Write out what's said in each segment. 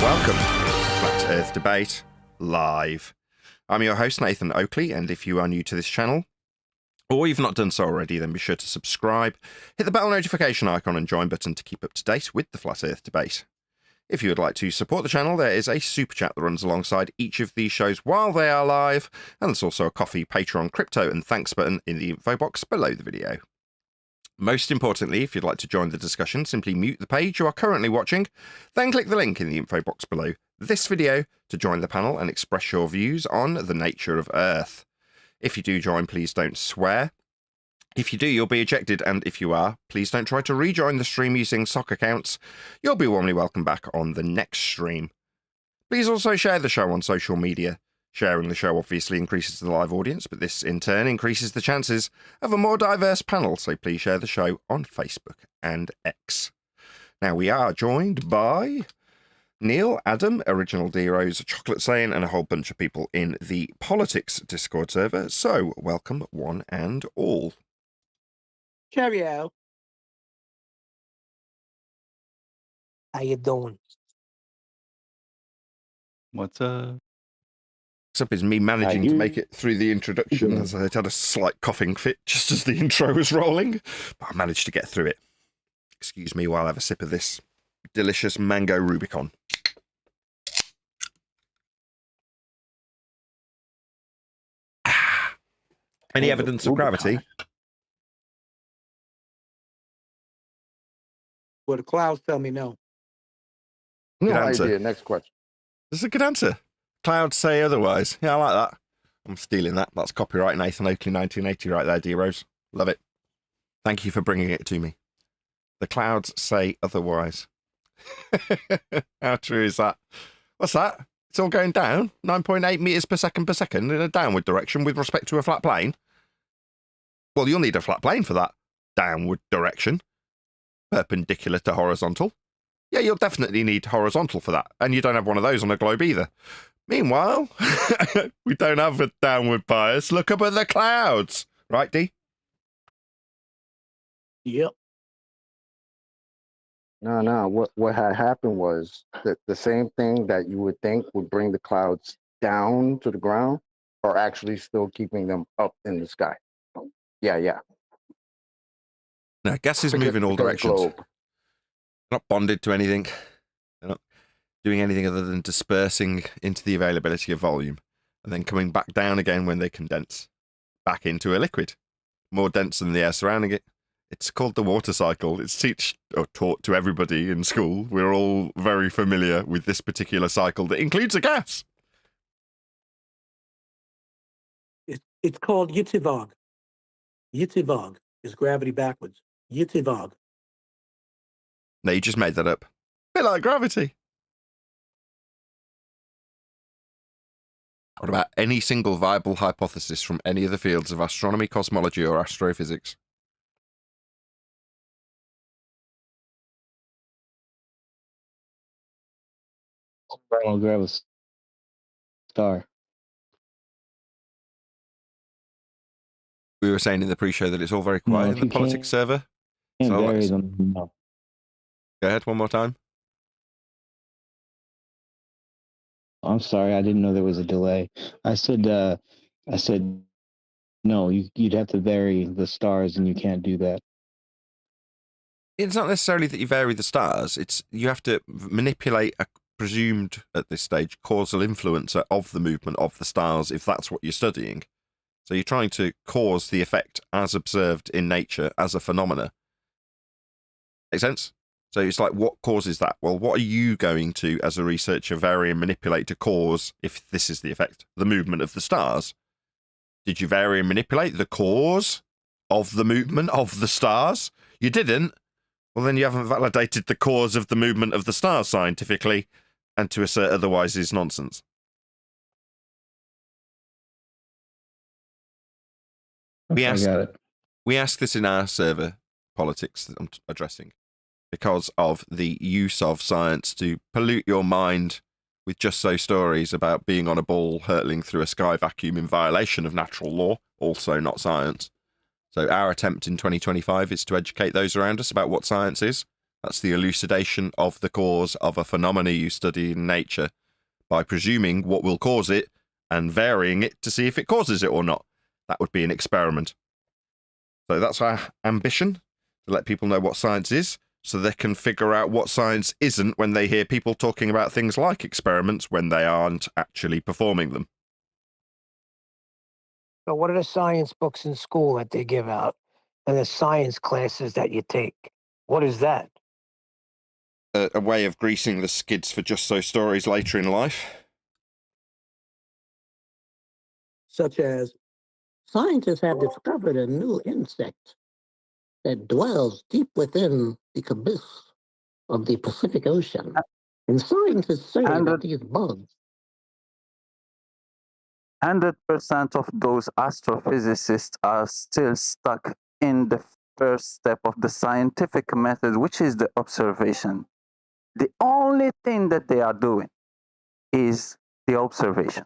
Welcome to Flat Earth Debate Live. I'm your host, Nathan Oakley, and if you are new to this channel, or you've not done so already, then be sure to subscribe, hit the bell notification icon and join button to keep up to date with the Flat Earth Debate. If you would like to support the channel, there is a super chat that runs alongside each of these shows while they are live, and there's also a coffee, Patreon, crypto, and thanks button in the info box below the video. Most importantly, if you'd like to join the discussion, simply mute the page you are currently watching, then click the link in the info box below this video to join the panel and express your views on the nature of Earth. If you do join, please don't swear. If you do, you'll be ejected, and if you are, please don't try to rejoin the stream using sock accounts. You'll be warmly welcome back on the next stream. Please also share the show on social media. Sharing the show obviously increases the live audience, but this in turn increases the chances of a more diverse panel, so please share the show on Facebook and X. Now, we are joined by Neil, Adam, Original D-Rose, Chocolate Saiyan, and a whole bunch of people in the Politics Discord server, so welcome one and all. Cheerio. How you doing? What's up? What's up is me managing to make it through the introduction as I had a slight coughing fit just as the intro was rolling, but I managed to get through it. Excuse me while I have a sip of this delicious mango Rubicon. Any evidence of gravity? Well, the clouds tell me no. Good No answer. idea. Next question. That's a good answer. Clouds say otherwise. Yeah, I like that. I'm stealing that. That's copyright Nathan Oakley 1980 right there, D-Rose. Love it. Thank you for bringing it to me. The clouds say otherwise. How true is that? What's that? It's all going down 9.8 meters per second in a downward direction with respect to a flat plane. Well, you'll need a flat plane for that downward direction. Perpendicular to horizontal. Yeah, you'll definitely need horizontal for that. And you don't have one of those on a globe either. Meanwhile, we don't have a downward bias. Look up at the clouds. Right, D? Yep. No. What had happened was that the same thing that you would think would bring the clouds down to the ground are actually still keeping them up in the sky. Yeah. No, gases move in all directions. Globe. Not bonded to anything. They're not doing anything other than dispersing into the availability of volume and then coming back down again when they condense back into a liquid, more dense than the air surrounding it. It's called the water cycle. It's taught to everybody in school. We're all very familiar with this particular cycle that includes a gas. It's called Yitzhak. Yitzhak is gravity backwards. Yitzhak. No, you just made that up. A bit like gravity. What about any single viable hypothesis from any of the fields of astronomy, cosmology, or astrophysics? I'll grab a star. We were saying in the pre-show that it's all very quiet in the politics server. Can't So vary them. No. Go ahead one more time. I'm sorry, I didn't know there was a delay. I said no. You'd have to vary the stars, and you can't do that. It's not necessarily that you vary the stars. It's you have to manipulate a presumed, at this stage, causal influencer of the movement of the stars if that's what you're studying. So you're trying to cause the effect as observed in nature as a phenomena. Make sense? So it's like, what causes that? Well, what are you going to, as a researcher, vary and manipulate to cause, if this is the effect, the movement of the stars? Did you vary and manipulate the cause of the movement of the stars? You didn't? Well, then you haven't validated the cause of the movement of the stars scientifically, and to assert otherwise is nonsense. We I got it. We ask this in our server, politics, that I'm addressing, because of the use of science to pollute your mind with just so stories about being on a ball hurtling through a sky vacuum in violation of natural law, also not science. So our attempt in 2025 is to educate those around us about what science is, That's the elucidation of the cause of a phenomena you study in nature by presuming what will cause it and varying it to see if it causes it or not. That would be an experiment. So that's our ambition, to let people know what science is, so they can figure out what science isn't when they hear people talking about things like experiments when they aren't actually performing them. So what are the science books in school that they give out and the science classes that you take? What is that? A way of greasing the skids for just so stories later in life. Such as scientists have discovered a new insect that dwells deep within the abyss of the Pacific Ocean. And scientists say that these bugs 100% of those astrophysicists are still stuck in the first step of the scientific method, which is the observation. The only thing that they are doing is the observation.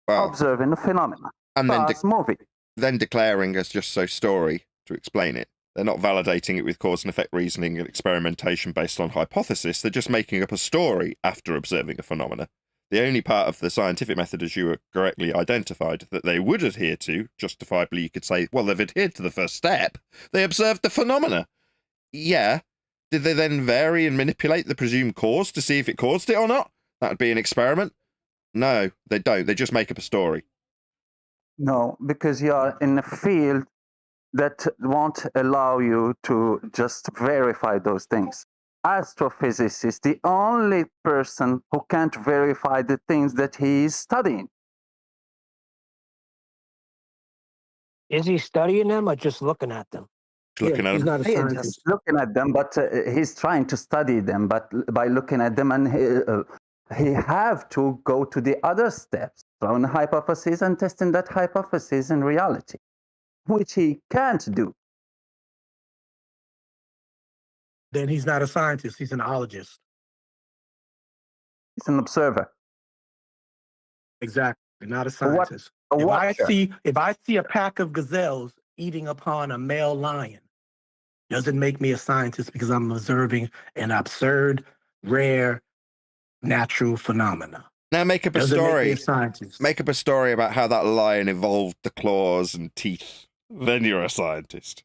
Well, Observing the phenomena. and then, Plus movie. then declaring as just so story to explain it. They're not validating it with cause and effect reasoning and experimentation based on hypothesis. They're just making up a story after observing a phenomena. The only part of the scientific method, as you were correctly identified, that they would adhere to, justifiably you could say, well, they've adhered to the first step. They observed the phenomena. Yeah. Did they then vary and manipulate the presumed cause to see if it caused it or not? That would be an experiment. No, they don't. They just make up a story. No, because you are in a field that won't allow you to just verify those things. Astrophysicist is the only person who can't verify the things that he is studying. Is he studying them or just looking at them? Looking at he's them. not a He is scientist. just looking at them, but he's trying to study them. But by looking at them, and he have to go to the other steps, throwing a hypothesis and testing that hypothesis in reality, which he can't do. Then he's not a scientist, he's an ologist. He's an observer. Exactly, not a What- scientist. A watcher. If I see a pack of gazelles eating upon a male lion, doesn't make me a scientist because I'm observing an absurd, rare, natural phenomena. Now make up a Doesn't make me story. a scientist. Make up a story about how that lion evolved the claws and teeth. Then you're a scientist.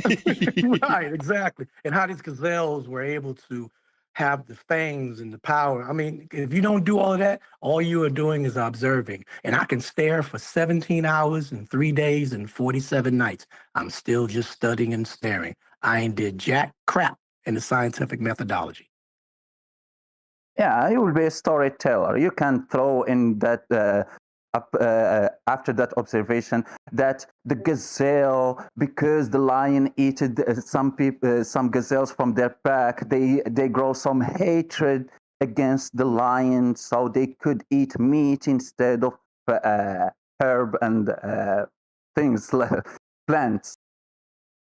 Right, exactly. And how these gazelles were able to have the fangs and the power. I mean, if you don't do all of that, all you are doing is observing. And I can stare for 17 hours and 3 days and 47 nights. I'm still just studying and staring. I ain't did jack crap in the scientific methodology. Yeah, you will be a storyteller. You can throw in that after that observation that the gazelle, because the lion eated some gazelles from their pack, they grow some hatred against the lion, so they could eat meat instead of herb and things like plants.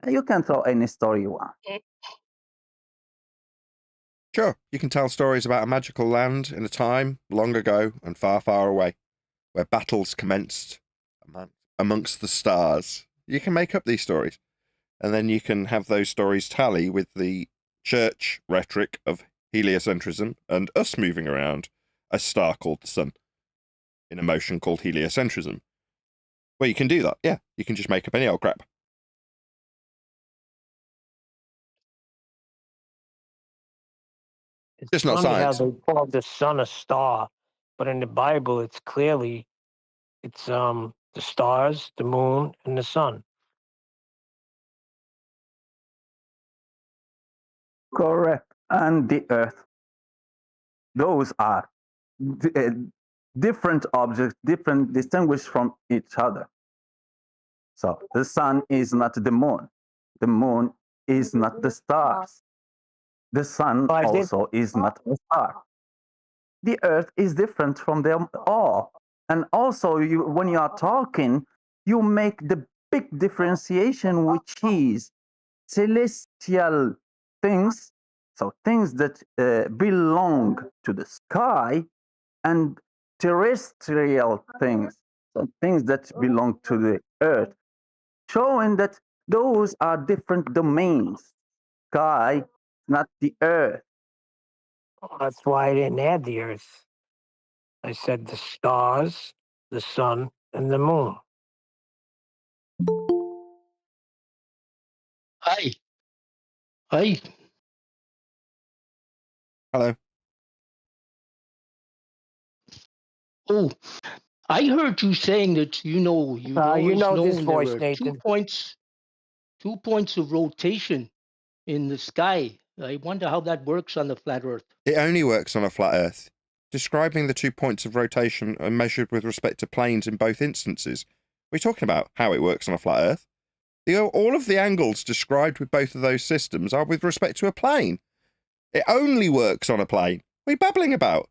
You can throw any story you want. Sure, you can tell stories about a magical land in a time long ago and far, far away, where battles commenced amongst the stars. You can make up these stories, and then you can have those stories tally with the church rhetoric of heliocentrism and us moving around a star called the sun in a motion called heliocentrism. Well, you can do that, yeah. You can just make up any old crap. It's Just not funny science. how they call the sun a star, but in the Bible, it's clearly the stars, the moon, and the sun. Correct. And the earth. Those are different objects, different, distinguished from each other. So the sun is not the moon. The moon is not the stars. The sun But I think- also is not a star. The earth is different from them all. And also, when you are talking, you make the big differentiation, which is celestial things, so things that belong to the sky, and terrestrial things, so things that belong to the earth, showing that those are different domains. Sky not the Earth. That's why I didn't add the Earth. I said the stars, the sun, and the moon. Hi. Hi. Hello. Oh, I heard you saying that you've you always know this known there voice, were Nathan. 2 points of rotation in the sky. I wonder how that works on the flat Earth. It only works on a flat Earth. Describing the 2 points of rotation are measured with respect to planes in both instances. We're talking about how it works on a flat Earth. All of the angles described with both of those systems are with respect to a plane. It only works on a plane. What are you babbling about?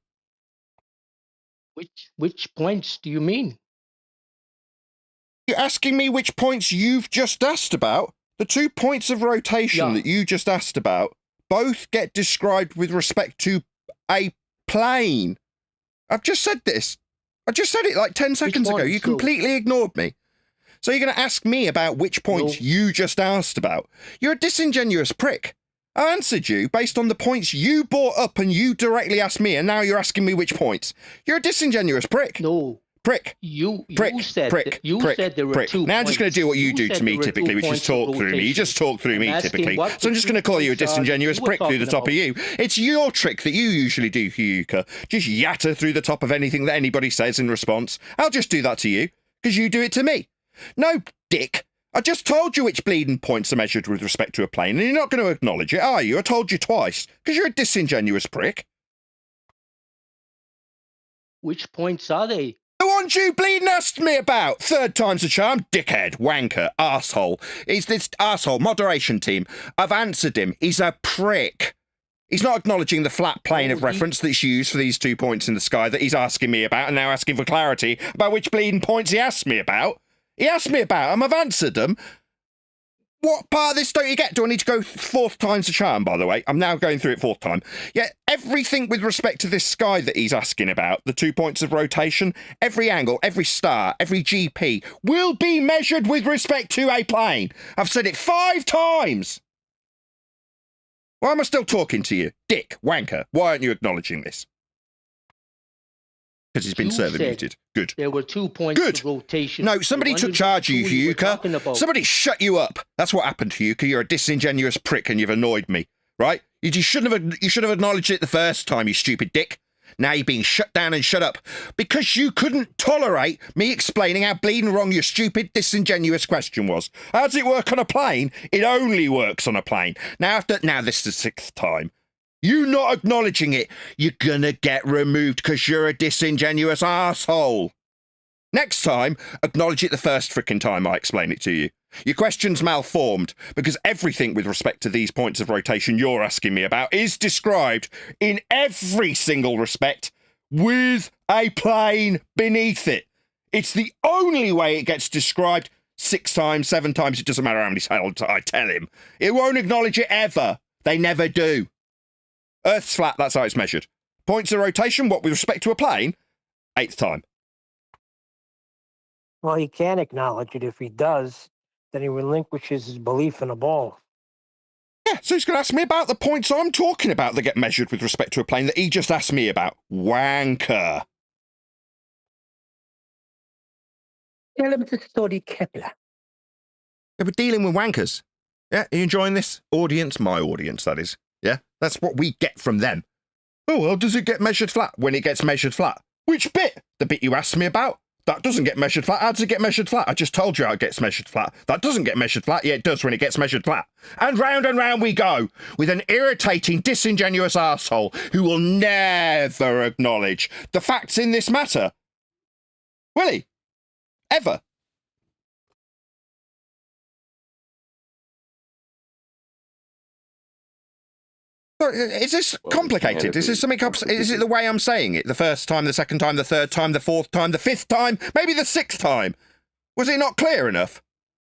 Which points do you mean? You're asking me which points you've just asked about? The 2 points of rotation Yeah. that you just asked about both get described with respect to a plane. I've just said this. I just said it like 10 seconds ago. ones, You though? completely ignored me. So you're going to ask me about which points No. you just asked about. You're a disingenuous prick. I answered you based on the points you brought up and you directly asked me, and now you're asking me which points. You're a disingenuous prick. No, Prick. you Prick, said prick, that, you prick, said there were prick. 2 Now I'm just going to do what you do said to me there were 2 typically, which is points of talk through me. You rotation. just talk through me I'm asking typically. what So I'm the just going to call you a 2 points are disingenuous you were prick through the talking top of you. It's your trick that you usually do, Hyuka. Just yatter through the top of anything that anybody says in response. I'll just do that to you, because you do it to me. No, dick. I just told you which bleeding points are measured with respect to a plane, and you're not going to acknowledge it, are you? I told you twice, because you're a disingenuous prick. Which points are they? The ones you bleeding asked me about. Third time's a charm. Dickhead, wanker, arsehole. He's this arsehole moderation team. I've answered him. He's a prick. He's not acknowledging the flat plane of reference that's used for these 2 points in the sky that he's asking me about, and now asking for clarity about which bleeding points he asked me about. He asked me about them. I've answered them. What part of this don't you get? Do I need to go 4th time's a charm, by the way? I'm now going through it 4th time. Yeah, everything with respect to this sky that he's asking about, the 2 points of rotation, every angle, every star, every GP, will be measured with respect to a plane. I've said it 5 times. Why am I still talking to you? Dick, wanker, why aren't you acknowledging this? Because he's been You server said muted. Good. There were 2 points Good. of rotation. No, somebody I took wondered charge of who you, were talking Hyuka. about. Somebody shut you up. That's what happened to you, Hyuka. You're a disingenuous prick and you've annoyed me, right? You should have acknowledged it the first time, you stupid dick. Now you're being shut down and shut up because you couldn't tolerate me explaining how bleeding wrong your stupid, disingenuous question was. How does it work on a plane? It only works on a plane. Now this is the 6th time. You not acknowledging it, you're gonna get removed because you're a disingenuous arsehole. Next time, acknowledge it the first frickin' time I explain it to you. Your question's malformed because everything with respect to these points of rotation you're asking me about is described in every single respect with a plane beneath it. It's the only way it gets described 6 times, 7 times, it doesn't matter how many times I tell him. It won't acknowledge it ever. They never do. Earth's flat, that's how it's measured. Points of rotation, what with respect to a plane? 8th time. Well, he can't acknowledge it. If he does, then he relinquishes his belief in a ball. Yeah, so he's going to ask me about the points I'm talking about that get measured with respect to a plane that he just asked me about. Wanker. Yeah, let me just study Kepler. Yeah, we're dealing with wankers. Yeah, are you enjoying this? Audience, my audience, that is. Yeah, that's what we get from them. Oh, well, does it get measured flat when it gets measured flat? Which bit? The bit you asked me about? That doesn't get measured flat. How does it get measured flat? I just told you how it gets measured flat. That doesn't get measured flat. Yeah, it does when it gets measured flat. And round we go with an irritating, disingenuous arsehole who will never acknowledge the facts in this matter. Will he? Ever. Is this complicated? Is this something? Is it the way I'm saying it? The first time, the second time, the third time, the 4th time, the 5th time, maybe the 6th time? Was it not clear enough?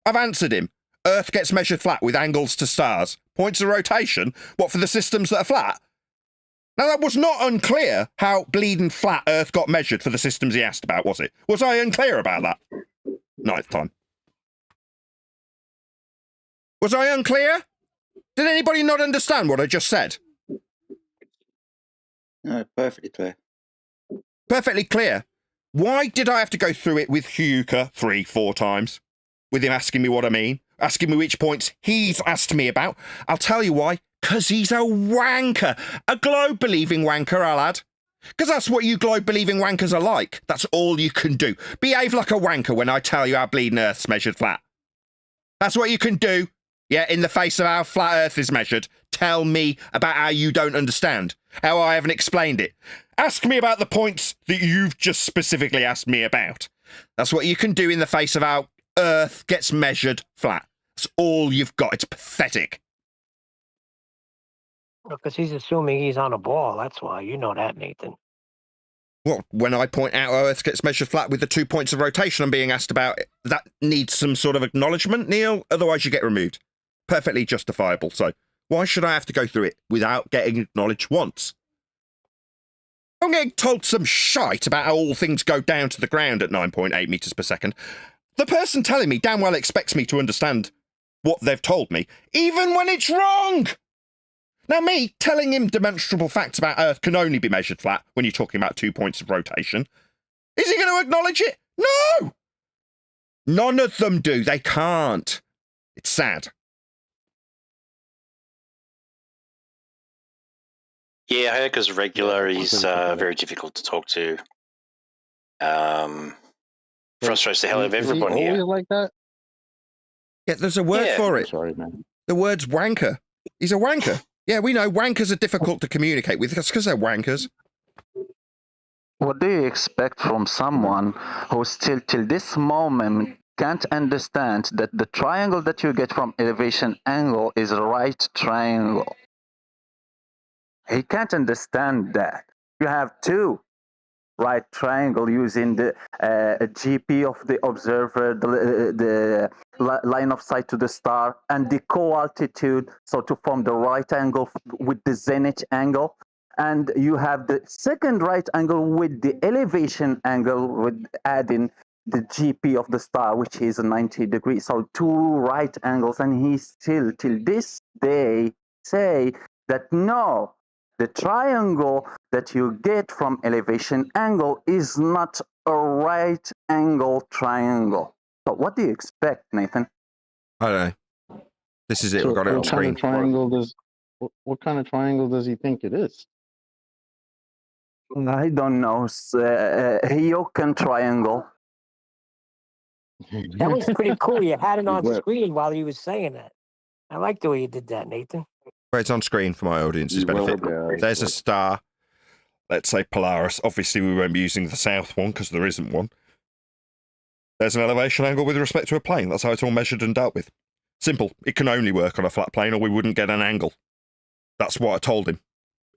I've answered him. Earth gets measured flat with angles to stars. Points of rotation? What, for the systems that are flat? Now, that was not unclear how bleeding flat Earth got measured for the systems he asked about, was it? Was I unclear about that? 9th time. Was I unclear? Did anybody not understand what I just said? No, perfectly clear. Perfectly clear. Why did I have to go through it with Hyuka 3-4 times? With him asking me what I mean, asking me which points he's asked me about. I'll tell you why. Because he's a wanker. A globe-believing wanker, I'll add. Because that's what you globe-believing wankers are like. That's all you can do. Behave like a wanker when I tell you how bleeding Earth's measured flat. That's what you can do. Yeah, in the face of how flat Earth is measured. Tell me about how you don't understand. How I haven't explained it. Ask me about the points that you've just specifically asked me about. That's what you can do in the face of how Earth gets measured flat. That's all you've got. It's pathetic. Because he's assuming he's on a ball. That's why. You know that, Nathan. Well, when I point out how Earth gets measured flat with the 2 points of rotation I'm being asked about, that needs some sort of acknowledgement, Neil. Otherwise you get removed. Perfectly justifiable. So why should I have to go through it without getting acknowledged once? I'm getting told some shite about how all things go down to the ground at 9.8 meters per second. The person telling me damn well expects me to understand what they've told me, even when it's wrong. Now, me telling him demonstrable facts about Earth can only be measured flat when you're talking about 2 points of rotation. Is he going to acknowledge it? No! None of them do. They can't. It's sad. Yeah, I heard because regular is very difficult to talk to. Frustrates the hell out of everyone Is he always here. like that? Yeah, there's a word Yeah. for I'm it. sorry, man. The word's wanker. He's a wanker. Yeah, we know wankers are difficult to communicate with. That's because they're wankers. What do you expect from someone who still till this moment can't understand that the triangle that you get from elevation angle is a right triangle? He can't understand that. You have two right triangle using the GP of the observer, the line of sight to the star, and the co-altitude, so to form the right angle with the zenith angle. And you have the second right angle with the elevation angle with adding the GP of the star, which is 90 degrees. So two right angles, and he still, till this day, say that no, the triangle that you get from elevation angle is not a right angle triangle. So what do you expect, Nathan? I don't know. This is it. So We've got it on what kind screen. of triangle does what kind of triangle does he think it is? I don't know. Hyokan triangle. That was pretty cool. You had it on Well- screen while he was saying that. I like the way you did that, Nathan. Well, it's on screen for my audience's benefit. There's a star. Let's say Polaris. Obviously, we won't be using the south one because there isn't one. There's an elevation angle with respect to a plane. That's how it's all measured and dealt with. Simple. It can only work on a flat plane or we wouldn't get an angle. That's what I told him.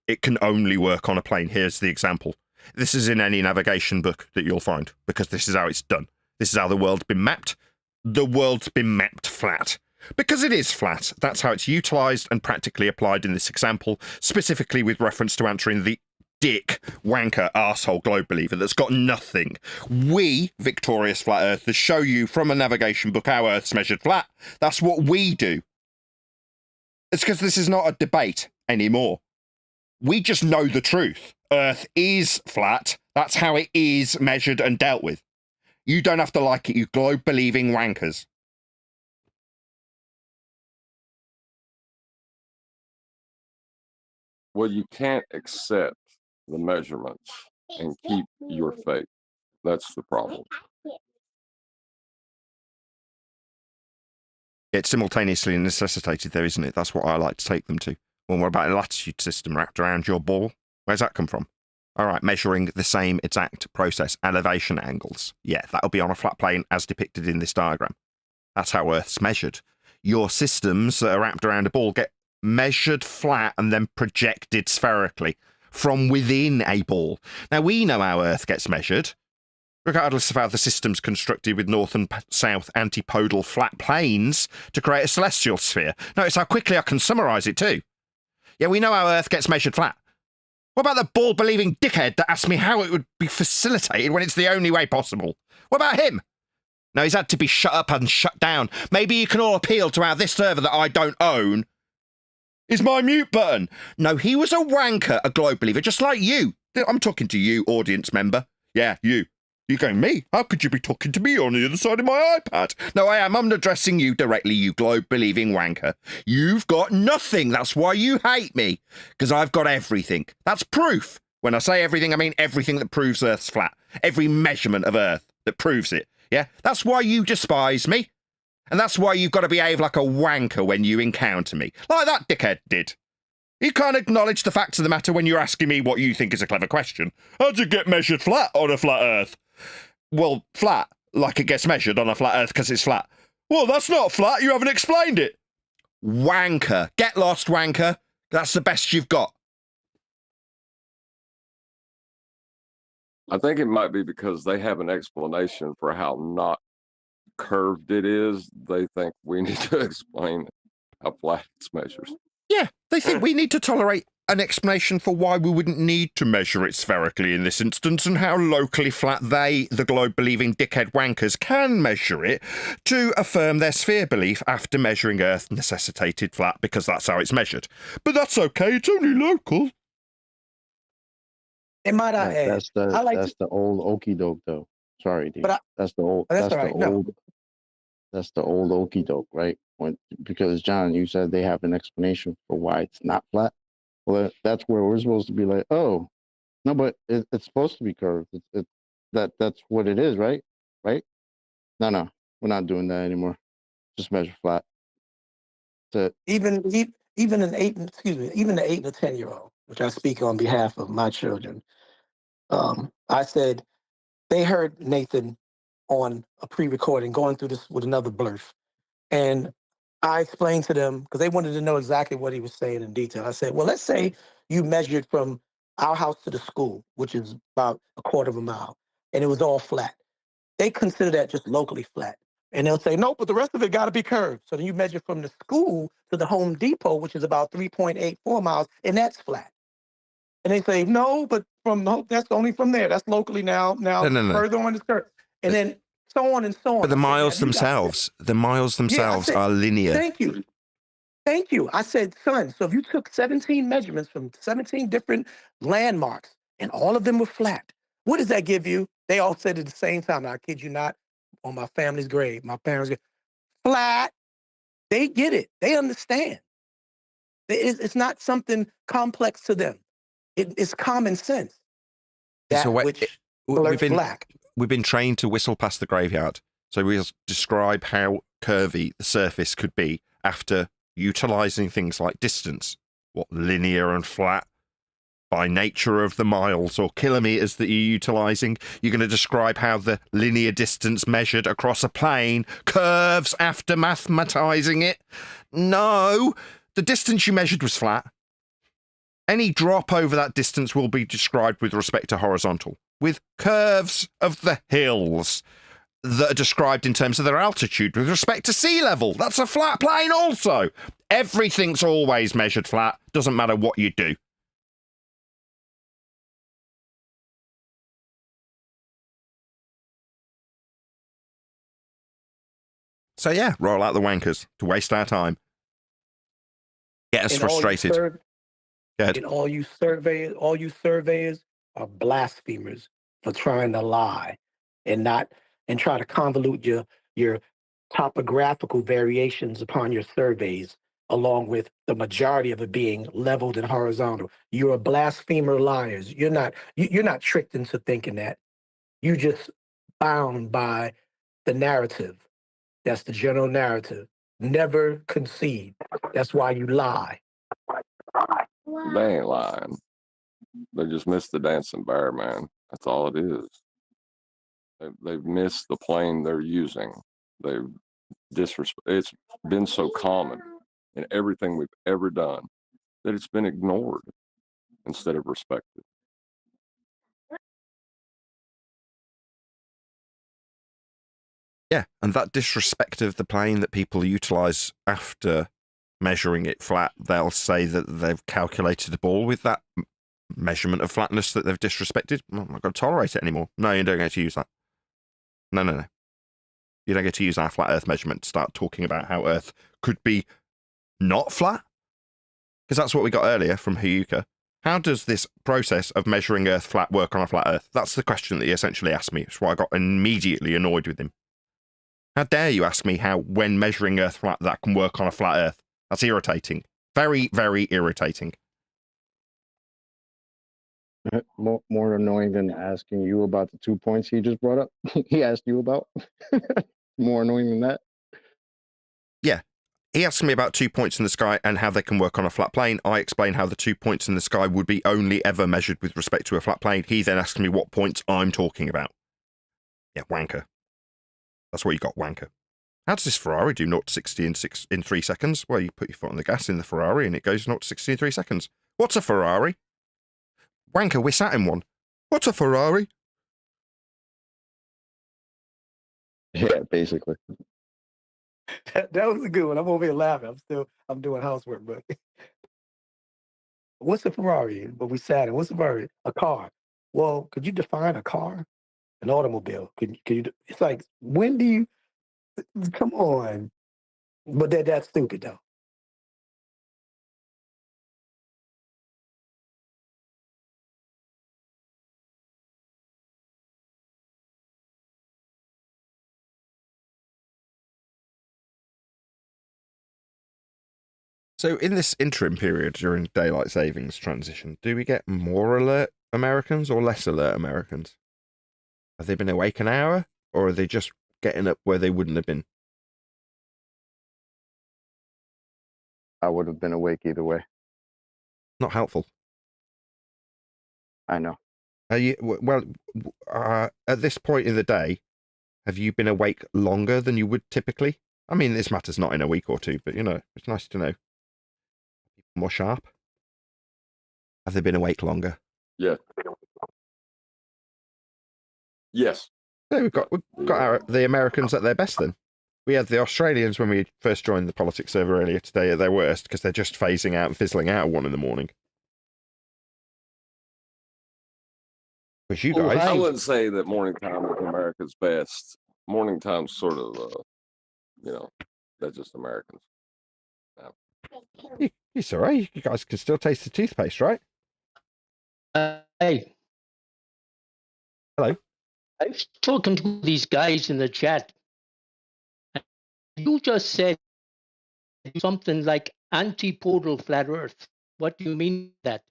It can only work on a plane. Here's the example. This is in any navigation book that you'll find because this is how it's done. This is how the world's been mapped. The world's been mapped flat. Because it is flat, that's how it's utilised and practically applied in this example, specifically with reference to answering the dick, wanker, arsehole globe believer that's got nothing. We, victorious flat earthers, show you from a navigation book how Earth's measured flat. That's what we do. It's because this is not a debate anymore. We just know the truth. Earth is flat. That's how it is measured and dealt with. You don't have to like it, you globe-believing wankers. Well, you can't accept the measurements and keep your faith. That's the problem. It's simultaneously necessitated there, isn't it? That's what I like to take them to. Well, what about a latitude system wrapped around your ball? Where's that come from? All right, measuring the same exact process, elevation angles. Yeah, that'll be on a flat plane as depicted in this diagram. That's how Earth's measured. Your systems that are wrapped around a ball get measured flat and then projected spherically from within a ball. Now, we know how Earth gets measured, regardless of how the system's constructed with north and south antipodal flat planes to create a celestial sphere. Notice how quickly I can summarise it too. Yeah, we know how Earth gets measured flat. What about the ball-believing dickhead that asked me how it would be facilitated when it's the only way possible? What about him? No, he's had to be shut up and shut down. Maybe you can all appeal to how this server that I don't own is my mute button. No, he was a wanker, a globe believer, just like you. I'm talking to you, audience member. Yeah, you. You're going, me? How could you be talking to me on the other side of my iPad? No, I am. I'm addressing you directly, you globe-believing wanker. You've got nothing. That's why you hate me. Because I've got everything. That's proof. When I say everything, I mean everything that proves Earth's flat. Every measurement of Earth that proves it. Yeah? That's why you despise me. And that's why you've got to behave like a wanker when you encounter me. Like that dickhead did. You can't acknowledge the facts of the matter when you're asking me what you think is a clever question. How'd you get measured flat on a flat Earth? Well, flat, like it gets measured on a flat Earth because it's flat. Well, that's not flat. You haven't explained it. Wanker. Get lost, wanker. That's the best you've got. I think it might be because they have an explanation for how not curved it is. They think we need to explain how flat it's measures. Yeah, they think we need to tolerate an explanation for why we wouldn't need to measure it spherically in this instance and how locally flat they, the globe-believing dickhead wankers, can measure it to affirm their sphere belief after measuring Earth necessitated flat because that's how it's measured. But that's okay, it's only local. And might I add, That's the old okey doke though. Sorry, dude. That's the old. That's all right. No. That's the old okey doke, right? Because John, you said they have an explanation for why it's not flat. Well, that's where we're supposed to be like, oh, no, but it's supposed to be curved. That's what it is, right? Right? No, we're not doing that anymore. Just measure flat. Even an even the 8 and the 10-year-old, which I speak on behalf of my children. I said they heard Nathan on a pre-recording going through this with another blurf, and I explained to them because they wanted to know exactly what he was saying in detail. I said, well, let's say you measured from our house to the school, which is about a quarter of a mile, and it was all flat. They consider that just locally flat. And they'll say, no, but the rest of it got to be curved. So then you measure from the school to the Home Depot, which is about 3.84 miles, and that's flat. And they say, no, but that's only from there. That's locally now. Now No. further on is curved. And then so on and so on. But the miles themselves are linear. Thank you. I said, son, so if you took 17 measurements from 17 different landmarks and all of them were flat, what does that give you? They all said at the same time. I kid you not, on my family's grave, my parents' grave, flat. They get it. They understand. It's not something complex to them. It's common sense. We've been trained to whistle past the graveyard. So we'll describe how curvy the surface could be after utilizing things like distance, what linear and flat, by nature of the miles or kilometers that you're utilizing. You're going to describe how the linear distance measured across a plane curves after mathematizing it. No, the distance you measured was flat. Any drop over that distance will be described with respect to horizontal, with curves of the hills that are described in terms of their altitude with respect to sea level. That's a flat plane also. Everything's always measured flat. Doesn't matter what you do. So yeah, roll out the wankers to waste our time. Get us frustrated. Go ahead. And all you surveyors are blasphemers for trying to lie and try to convolute your topographical variations upon your surveys, along with the majority of it being leveled and horizontal. You're a blasphemer liars. You're not tricked into thinking that. You just bound by the narrative. That's the general narrative. Never concede. That's why you lie. They ain't lying. They just missed the dancing bear, man. That's all it is. They've missed the plane they're using. They've disrespect. It's been so common in everything we've ever done that it's been ignored instead of respected. Yeah, and that disrespect of the plane that people utilize after measuring it flat, they'll say that they've calculated a ball with that measurement of flatness that they've disrespected. I'm not going to tolerate it anymore. No, you don't get to use that. No. You don't get to use our flat Earth measurement to start talking about how Earth could be not flat. because that's what we got earlier from Hayuka. How does this process of measuring Earth flat work on a flat Earth? That's the question that he essentially asked me. That's why I got immediately annoyed with him. How dare you ask me how, when measuring Earth flat, that can work on a flat Earth? That's irritating. Very, very irritating. More annoying than asking you about the 2 points he just brought up. He asked you about. More annoying than that. Yeah. He asked me about 2 points in the sky and how they can work on a flat plane. I explained how the 2 points in the sky would be only ever measured with respect to a flat plane. He then asked me what points I'm talking about. Yeah, wanker. That's what you got, wanker. How does this Ferrari do 0 to 60 in 3 seconds? Well, you put your foot on the gas in the Ferrari and it goes 0 to 60 in 3 seconds. What's a Ferrari? Wanker, we're sat in one. What's a Ferrari? Yeah, basically. That was a good one. I'm over here laughing. I'm doing housework, but what's a Ferrari? But we sat in. What's a Ferrari? A car. Well, could you define a car? An automobile. Can you? It's like, when do you? Come on. But that's stupid though. So in this interim period during daylight savings transition, do we get more alert Americans or less alert Americans? Have they been awake an hour, or are they just getting up where they wouldn't have been? I would have been awake either way. Not helpful. I know. At this point in the day, have you been awake longer than you would typically? I mean, this matters not in a week or two, but, it's nice to know. More sharp? Have they been awake longer? Yeah. Yes. So we've got the Americans at their best then. We had the Australians when we first joined the politics server earlier today at their worst because they're just phasing out and fizzling out at 1 in the morning. Because you guys... I wouldn't say that morning time is America's best. Morning time's sort of, that's just Americans. It's all right. You guys can still taste the toothpaste, right? Hey. Hello. I was talking to these guys in the chat. You just said something like antipodal flat Earth. What do you mean that?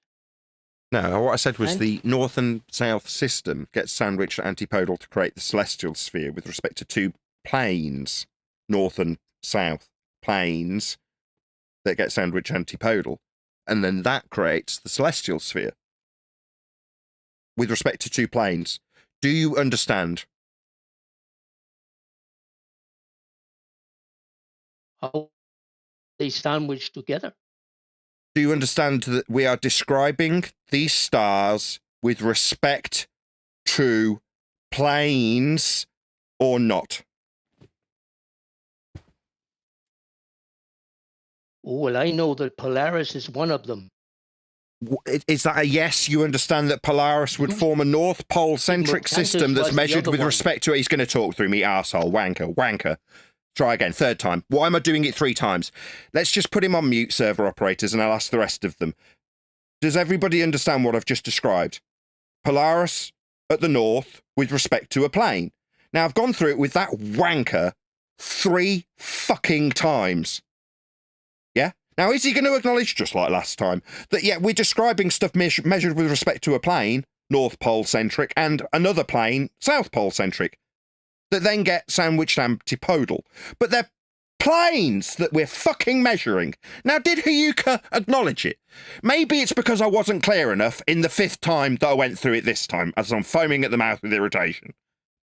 No, what I said was the north and south system gets sandwiched antipodal to create the celestial sphere with respect to 2 planes, north and south planes, that get sandwiched antipodal. And then that creates the celestial sphere with respect to 2 planes. Do you understand? How they sandwich together? Do you understand that we are describing these stars with respect to planes or not? Oh, well, I know that Polaris is one of them. Is that a yes? You understand that Polaris would form a North Pole-centric system that's measured with respect to it? He's going to talk through me, arsehole, wanker. Try again, 3rd time. Why am I doing it 3 times? Let's just put him on mute, server operators, and I'll ask the rest of them. Does everybody understand what I've just described? Polaris at the north with respect to a plane. Now, I've gone through it with that wanker 3 fucking times. Yeah? Now, is he going to acknowledge, just like last time, that, yeah, we're describing stuff measured with respect to a plane, North Pole-centric, and another plane, South Pole-centric, that then get sandwiched antipodal. But they're planes that we're fucking measuring. Now, did Hayuka acknowledge it? Maybe it's because I wasn't clear enough in the 5th time that I went through it this time, as I'm foaming at the mouth with irritation.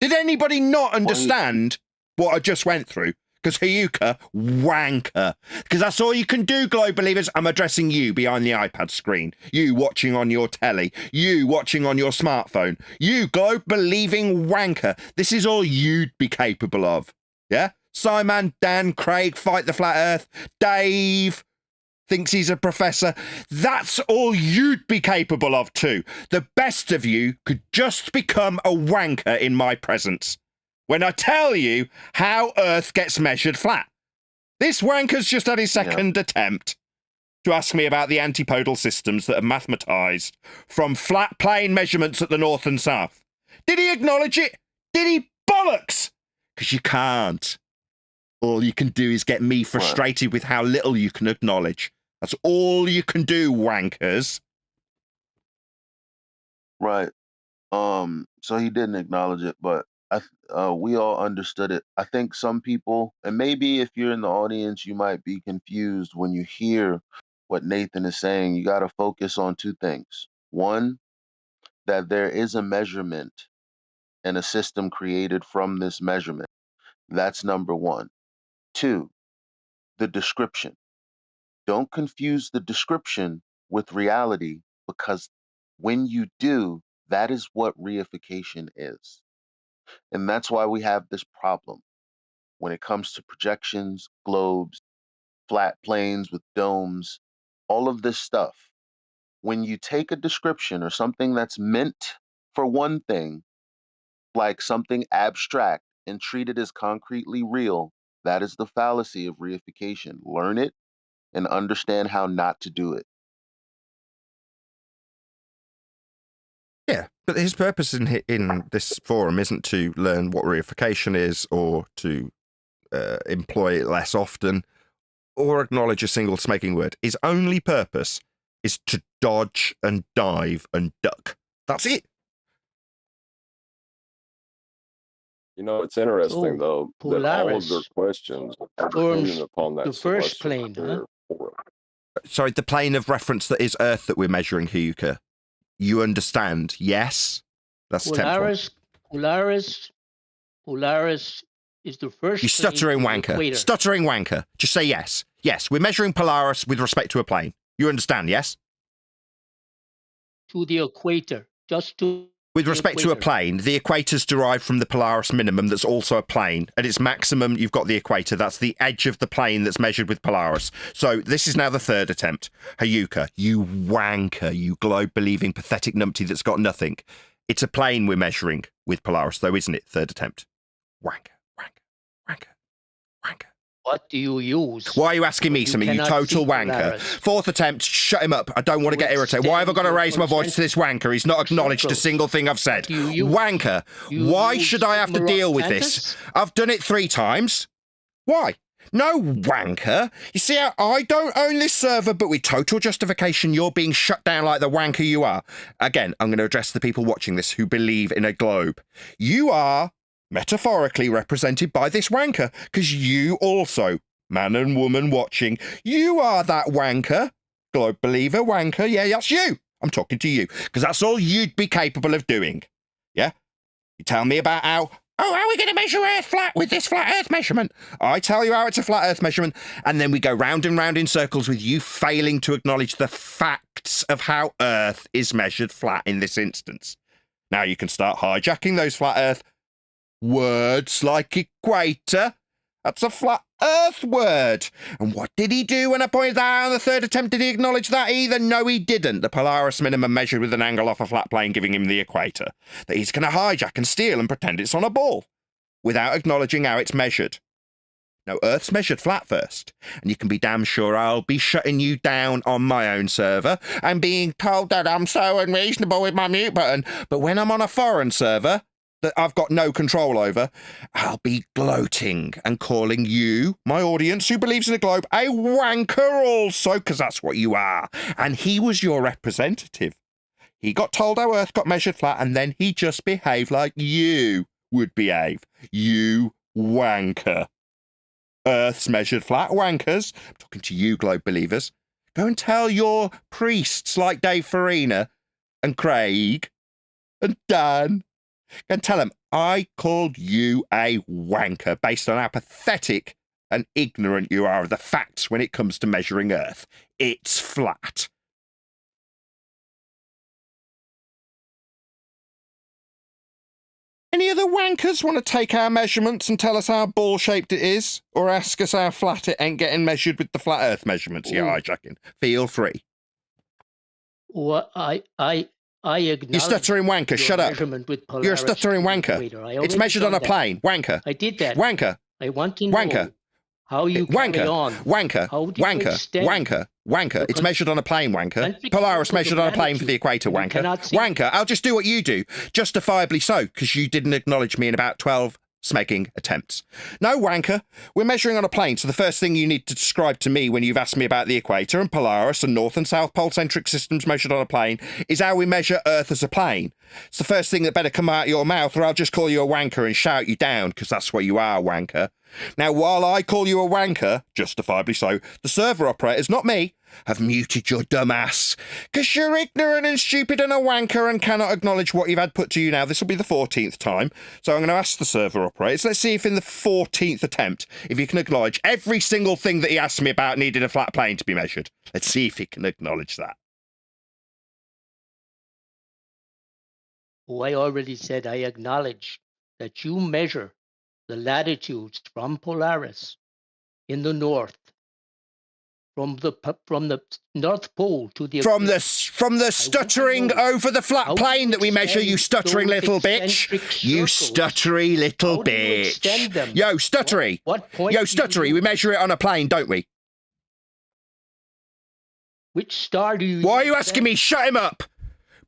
Did anybody not understand what I just went through? Because Hayuka, wanker. Because that's all you can do, Globe Believers. I'm addressing you behind the iPad screen. You watching on your telly. You watching on your smartphone. You, Globe Believing wanker. This is all you'd be capable of. Yeah? Simon, Dan, Craig, Fight the Flat Earth. Dave thinks he's a professor. That's all you'd be capable of too. The best of you could just become a wanker in my presence when I tell you how Earth gets measured flat. This wanker's just had his second attempt. to ask me about the antipodal systems that are mathematized from flat plane measurements at the north and south. Did he acknowledge it? Did he? Bollocks! Because you can't. All you can do is get me frustrated with how little you can acknowledge. That's all you can do, wankers. Right. So he didn't acknowledge it, but we all understood it. I think some people, and maybe if you're in the audience, you might be confused when you hear what Nathan is saying. You got to focus on two things. One, that there is a measurement and a system created from this measurement. That's number one. Two, the description. Don't confuse the description with reality, because when you do, that is what reification is. And that's why we have this problem when it comes to projections, globes, flat planes with domes, all of this stuff. When you take a description or something that's meant for one thing, like something abstract, and treat it as concretely real, that is the fallacy of reification. Learn it and understand how not to do it. Yeah, but his purpose in this forum isn't to learn what reification is or to employ it less often or acknowledge a single smoking word. His only purpose is to dodge and dive and duck. That's it. You know, it's interesting, though, that all of their Polaris questions are forms dependent upon that the first celestial plane, huh? sphere for it. Sorry, the plane of reference that is Earth that we're measuring, Hyuka. You understand? Yes? That's temporal. Polaris is the first. You stuttering plane to the wanker. equator. Stuttering wanker. Just say yes. Yes, we're measuring Polaris with respect to a plane. You understand, yes? To the equator. Just to With the respect to a equator. plane, the equator's derived from the Polaris minimum that's also a plane. At its maximum, you've got the equator. That's the edge of the plane that's measured with Polaris. So this is now the third attempt. Hyuka, you wanker, you globe-believing pathetic numpty that's got nothing. It's a plane we're measuring with Polaris, though, isn't it? Third attempt. Wanker, wanker, wanker, wanker. What do you use? Why are you asking me You something, you cannot total see wanker? Polaris. Fourth attempt, shut him up. I don't want to You get irritated. Why have I got to extend raise my voice to this wanker? He's not acknowledged a circles. single thing I've said. Do you- Wanker, you why use should I have to deal with this? Cantus? I've done it 3 times. Why? No, wanker. You see how I don't own this server, but with total justification, you're being shut down like the wanker you are. Again, I'm going to address the people watching this who believe in a globe. You are metaphorically represented by this wanker, because you also, man and woman watching, you are that wanker. Globe believer, wanker. Yeah, that's you. I'm talking to you, because that's all you'd be capable of doing. Yeah? You tell me about how are we going to measure Earth flat with this flat Earth measurement? I tell you how it's a flat Earth measurement, and then we go round and round in circles with you failing to acknowledge the facts of how Earth is measured flat in this instance. Now you can start hijacking those flat Earth words like equator. That's a flat Earth word. And what did he do when I pointed that out on the third attempt? Did he acknowledge that either? No, he didn't. The Polaris minimum measured with an angle off a flat plane giving him the equator. That he's going to hijack and steal and pretend it's on a ball without acknowledging how it's measured. No, Earth's measured flat first. And you can be damn sure I'll be shutting you down on my own server and being told that I'm so unreasonable with my mute button. But when I'm on a foreign server that I've got no control over, I'll be gloating and calling you, my audience who believes in a globe, a wanker also, because that's what you are. And he was your representative. He got told how Earth got measured flat, and then he just behaved like you would behave. You wanker. Earth's measured flat, wankers. I'm talking to you, globe believers. Go and tell your priests like Dave Farina and Craig and Dan, and tell them I called you a wanker based on how pathetic and ignorant you are of the facts when it comes to measuring Earth. It's flat. Any other wankers want to take our measurements and tell us how ball-shaped it is? Or ask us how flat it ain't getting measured with the flat Earth measurements you're hijacking? Feel free. Well, I acknowledge. You stuttering wanker, your shut up. measurement with You're a Polaris stuttering to the wanker. equator. I It's already measured on done a that. plane. Wanker. I did that. Wanker. I want to know Wanker. how you carry Wanker. on. Wanker. How do you Wanker. extend Wanker. Wanker. Your It's measured on a plane, wanker. concentric Polaris circles measured of on a plane for the latitude, equator, and you wanker. cannot see Wanker, I'll just do what you do. Justifiably so, because you didn't acknowledge me in about 12 smegging attempts. No, wanker. We're measuring on a plane, so the first thing you need to describe to me when you've asked me about the equator and Polaris and North and South Pole centric systems measured on a plane is how we measure Earth as a plane. It's the first thing that better come out of your mouth, or I'll just call you a wanker and shout you down, because that's what you are, wanker. Now, while I call you a wanker, justifiably so, the server operators, not me, have muted your dumb ass, because you're ignorant and stupid and a wanker and cannot acknowledge what you've had put to you now. This will be the 14th time, so I'm going to ask the server operators. Let's see if in the 14th attempt, if you can acknowledge every single thing that he asked me about needed a flat plane to be measured. Let's see if he can acknowledge that. Oh, I already said I acknowledge that you measure the latitudes from Polaris in the north, from the North Pole to the From equator. the stuttering over the flat how plane you that we measure, you extend stuttering those little bitch. eccentric You circles? stuttery little How do you extend bitch. them? Yo, stuttery. What point Yo, do you stuttery. We use? measure it on a plane, don't we? Which star do you Why are use you asking then? me? Shut him up.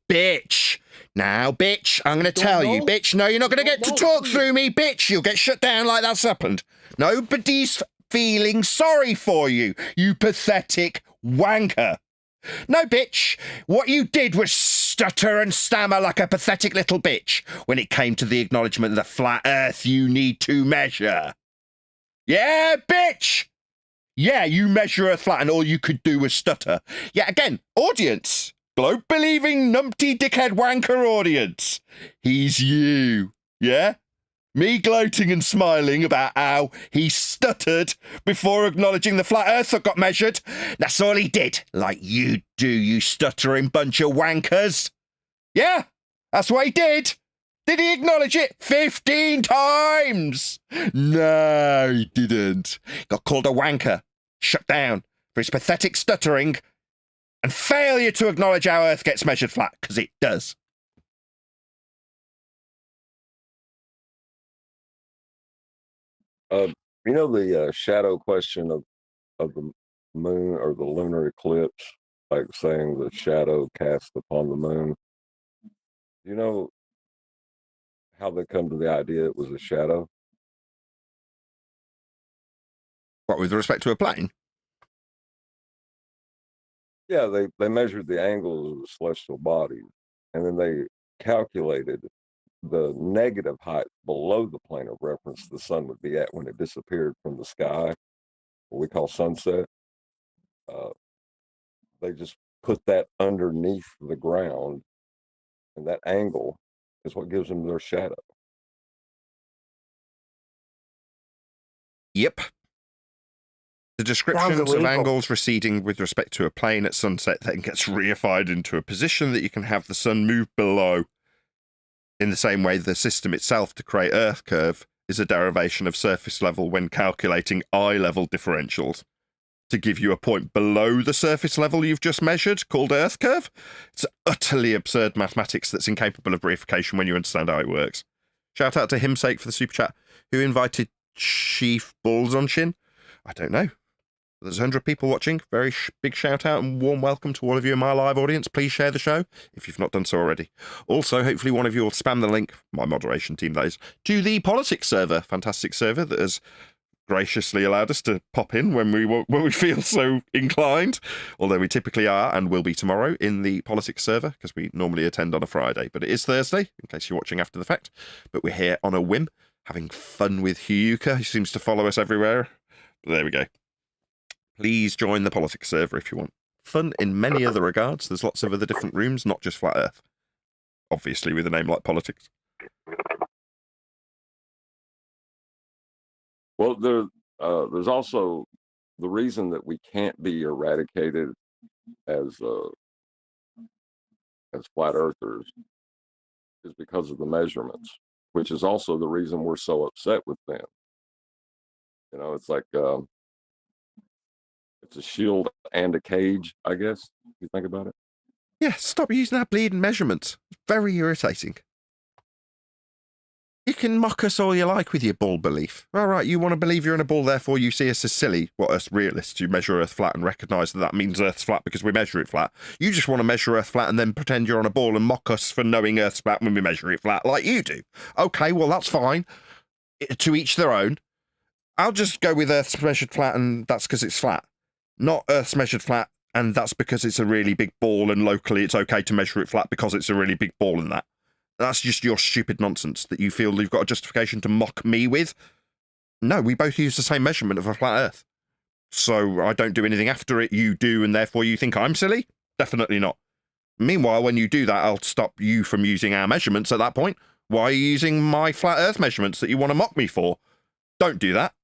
Bitch. Now, bitch, I'm going to Don't tell you, know? bitch. No, you're not going to Don't get to know, talk do you? through me, bitch. You'll get shut down like that's happened. Nobody's feeling sorry for you, you pathetic wanker. No, bitch. What you did was stutter and stammer like a pathetic little bitch when it came to the acknowledgement of the flat earth you need to measure. Yeah, bitch. Yeah, you measure Earth flat and all you could do was stutter. Yeah, again, audience. Globe-believing, numpty, dickhead, wanker audience. He's you. Yeah? Me gloating and smiling about how he stuttered before acknowledging the flat earth that got measured. That's all he did. Like you do, you stuttering bunch of wankers. Yeah, that's what he did. Did he acknowledge it 15 times? No, he didn't. Got called a wanker, shut down for his pathetic stuttering and failure to acknowledge how Earth gets measured flat, because it does. You know the shadow question of the moon or the lunar eclipse, like saying the shadow cast upon the moon. You know how they come to the idea it was a shadow? What, with respect to a plane? Yeah, they measured the angles of the celestial bodies, and then they calculated the negative height below the plane of reference the sun would be at when it disappeared from the sky, what we call sunset. They just put that underneath the ground, and that angle is what gives them their shadow. Yep. The descriptions of illegal. angles receding with respect to a plane at sunset then gets reified into a position that you can have the sun move below. In the same way, the system itself to create Earth curve is a derivation of surface level when calculating eye level differentials to give you a point below the surface level you've just measured, called Earth curve. It's utterly absurd mathematics that's incapable of reification when you understand how it works. Shout out to Himsake for the super chat. Who invited Chief Balls on Shin? I don't know. There's 100 people watching. Very big shout out and warm welcome to all of you in my live audience. Please share the show if you've not done so already. Also, hopefully one of you will spam the link, my moderation team that is, to the politics server. Fantastic server that has graciously allowed us to pop in when we feel so inclined, although we typically are and will be tomorrow in the politics server because we normally attend on a Friday, but it is Thursday in case you're watching after the fact. But we're here on a whim, having fun with Hyuka, who seems to follow us everywhere. But there we go. Please join the politics server if you want fun in many other regards. There's lots of other different rooms, not just Flat Earth. Obviously, with a name like politics. Well, there's also the reason that we can't be eradicated as flat earthers is because of the measurements, which is also the reason we're so upset with them. You know, it's like it's a shield and a cage, I guess, if you think about it. Yeah, stop using that bleeding measurements. It's very irritating. You can mock us all you like with your ball belief. All right, you want to believe you're in a ball, therefore you see us as silly. What, us realists who measure Earth flat and recognise that that means Earth's flat because we measure it flat. You just want to measure Earth flat and then pretend you're on a ball and mock us for knowing Earth's flat when we measure it flat, like you do. Okay, well, that's fine. To each their own. I'll just go with Earth's measured flat and that's because it's flat. Not Earth's measured flat and that's because it's a really big ball and locally it's okay to measure it flat because it's a really big ball and that. That's just your stupid nonsense that you feel you've got a justification to mock me with. No, we both use the same measurement of a flat Earth. So I don't do anything after it, you do, and therefore you think I'm silly? Definitely not. Meanwhile, when you do that, I'll stop you from using our measurements at that point. Why are you using my flat Earth measurements that you want to mock me for? Don't do that.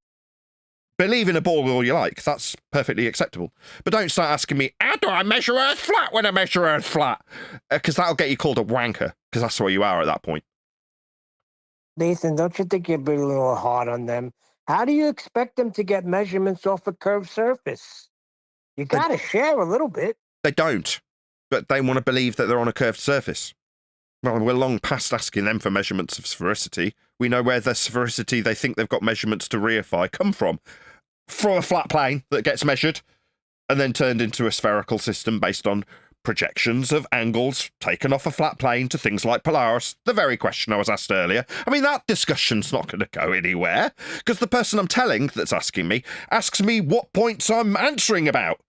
Believe in a ball all you like. That's perfectly acceptable. But don't start asking me, how do I measure Earth flat when I measure Earth flat? Because that'll get you called a wanker, because that's what you are at that point. Nathan, don't you think you're being a little hard on them? How do you expect them to get measurements off a curved surface? You got to share a little bit. They don't, but they want to believe that they're on a curved surface. Well, we're long past asking them for measurements of sphericity. We know where the sphericity they think they've got measurements to reify come from. From a flat plane that gets measured and then turned into a spherical system based on projections of angles taken off a flat plane to things like Polaris, the very question I was asked earlier. I mean, that discussion's not going to go anywhere, because the person I'm telling that's asking me asks me what points I'm answering about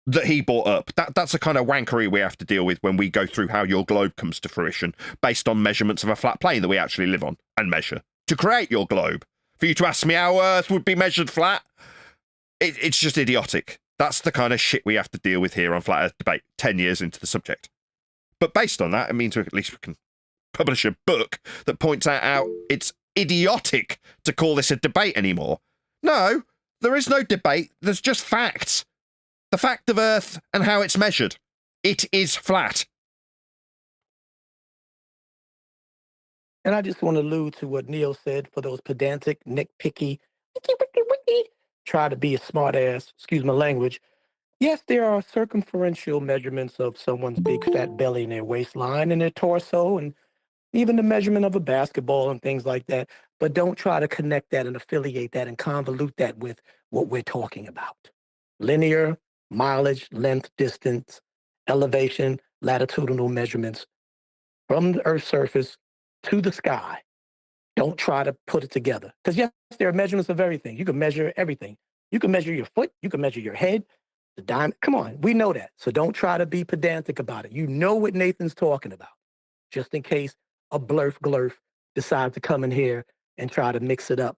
that he brought up. That's a kind of wankery we have to deal with when we go through how your globe comes to fruition, based on measurements of a flat plane that we actually live on and measure to create your globe. For you to ask me how Earth would be measured flat, it's just idiotic. That's the kind of shit we have to deal with here on Flat Earth Debate 10 years into the subject. But based on that, it means at least we can publish a book that points out how it's idiotic to call this a debate anymore. No, there is no debate. There's just facts. The fact of Earth and how it's measured. It is flat. And I just want to allude to what Neil said for those pedantic, nitpicky, try to be a smart ass, excuse my language. Yes, there are circumferential measurements of someone's big fat belly and their waistline and their torso, and even the measurement of a basketball and things like that. But don't try to connect that and affiliate that and convolute that with what we're talking about. Linear, mileage, length, distance, elevation, latitudinal measurements from the Earth's surface to the sky. Don't try to put it together. Because yes, there are measurements of everything. You can measure everything. You can measure your foot. You can measure your head, the diamond. Come on, we know that. So don't try to be pedantic about it. You know what Nathan's talking about. Just in case a blurf decides to come in here and try to mix it up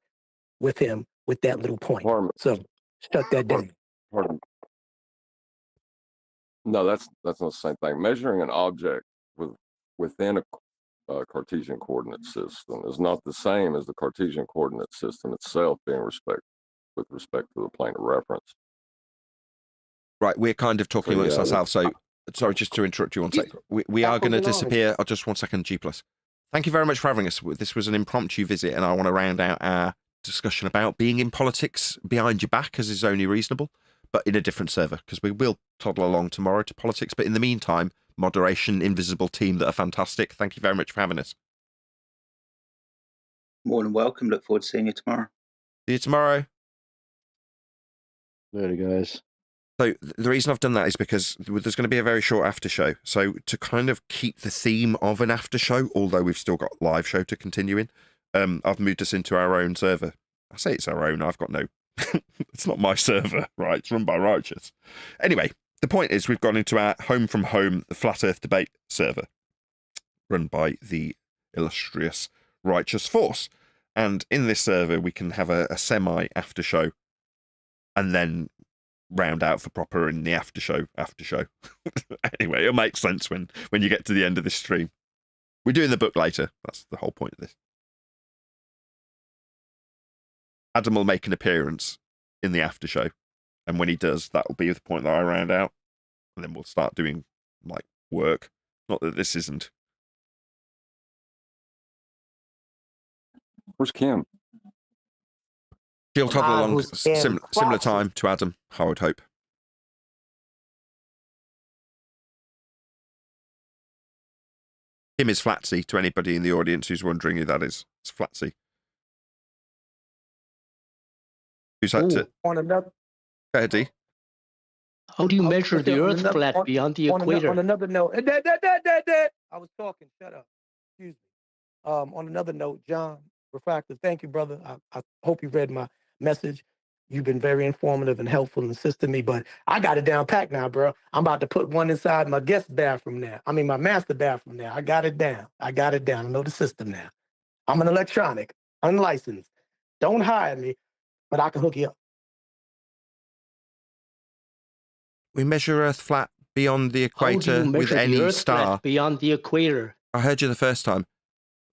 with him with that little point. So shut that down. No, that's not the same thing. Measuring an object within a Cartesian coordinate system is not the same as the Cartesian coordinate system itself being with respect to the plane of reference. Right, we're kind of talking amongst ourselves, so sorry, just to interrupt you one sec. We are going to disappear. Oh, just 1 second, G+. Thank you very much for having us. This was an impromptu visit, and I want to round out our discussion about being in politics behind your back, as is only reasonable, but in a different server, because we will toddle along tomorrow to politics. But in the meantime, moderation, invisible team that are fantastic. Thank you very much for having us. More than welcome. Look forward to seeing you tomorrow. See you tomorrow. Later, guys. So the reason I've done that is because there's going to be a very short after show. So to kind of keep the theme of an after show, although we've still got live show to continue in, I've moved us into our own server. I say it's our own. I've got no... it's not my server, right? It's run by Righteous. Anyway, the point is we've gone into our home from home, the Flat Earth Debate server, run by the illustrious Righteous Force. And in this server, we can have a semi-after show and then round out for proper in the after show. Anyway, it'll make sense when you get to the end of this stream. We're doing the book later. That's the whole point of this. Adam will make an appearance in the after show, and when he does, that will be the point that I round out, and then we'll start doing like work. Not that this isn't. Where's Kim? She'll toddle along Kim? similar time to Adam, I would hope. Him is Flatsy, to anybody in the audience who's wondering who that is. It's Flatsy. Who's that to? On another, Go ahead, D. How do you I was measure gonna say the on Earth another- flat on- beyond the on equator? another note, I was talking. Shut up. Excuse me. On another note, John Refractive, thank you, brother. I hope you read my message. You've been very informative and helpful and assisting me, but I got it down packed now, bro. I'm about to put one inside my guest bathroom now. I mean, my master bathroom now. I got it down. I know the system now. I'm an electronic, unlicensed. Don't hire me, but I can hook you up. We measure Earth flat beyond the How do you equator with measure the any Earth star. flat beyond the equator? I heard you the first time.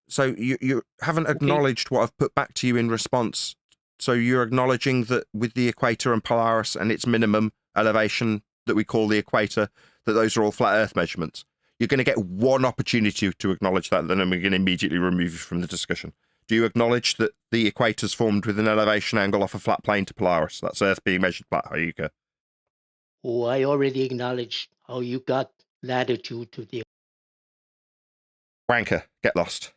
So you haven't acknowledged what I've put back to you in response. So you're acknowledging that with the equator and Polaris and its minimum elevation that we call the equator, that those are all flat Earth measurements. You're going to get one opportunity to acknowledge that, and then we're going to immediately remove you from the discussion. Do you acknowledge that the equator's formed with an elevation angle off a flat plane to Polaris? That's Earth being measured flat, Hayuka. Oh, I already acknowledged how you got latitude to the. Wanker, get lost.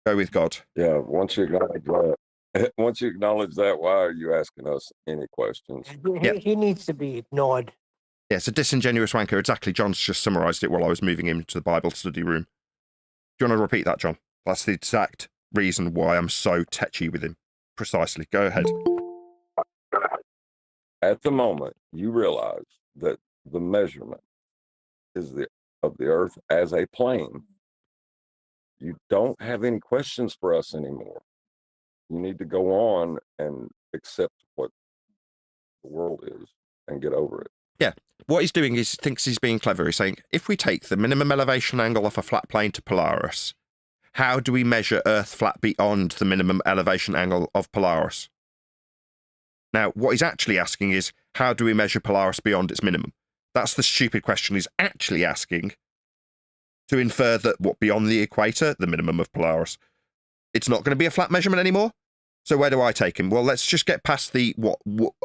Go with God. Yeah, once you acknowledge that, why are you asking us any questions? He needs to be ignored. Yeah, it's a disingenuous wanker. Exactly. John's just summarised it while I was moving him to the Bible study room. Do you want to repeat that, John? That's the exact reason why I'm so tetchy with him. Precisely. Go ahead. At the moment, you realize that the measurement is of the Earth as a plane. You don't have any questions for us anymore. You need to go on and accept what the world is and get over it. Yeah. What he's doing is he thinks he's being clever. He's saying, if we take the minimum elevation angle off a flat plane to Polaris, how do we measure Earth flat beyond the minimum elevation angle of Polaris? Now, what he's actually asking is, how do we measure Polaris beyond its minimum? That's the stupid question he's actually asking, to infer that what beyond the equator, the minimum of Polaris, it's not going to be a flat measurement anymore. So where do I take him? Well, let's just get past the what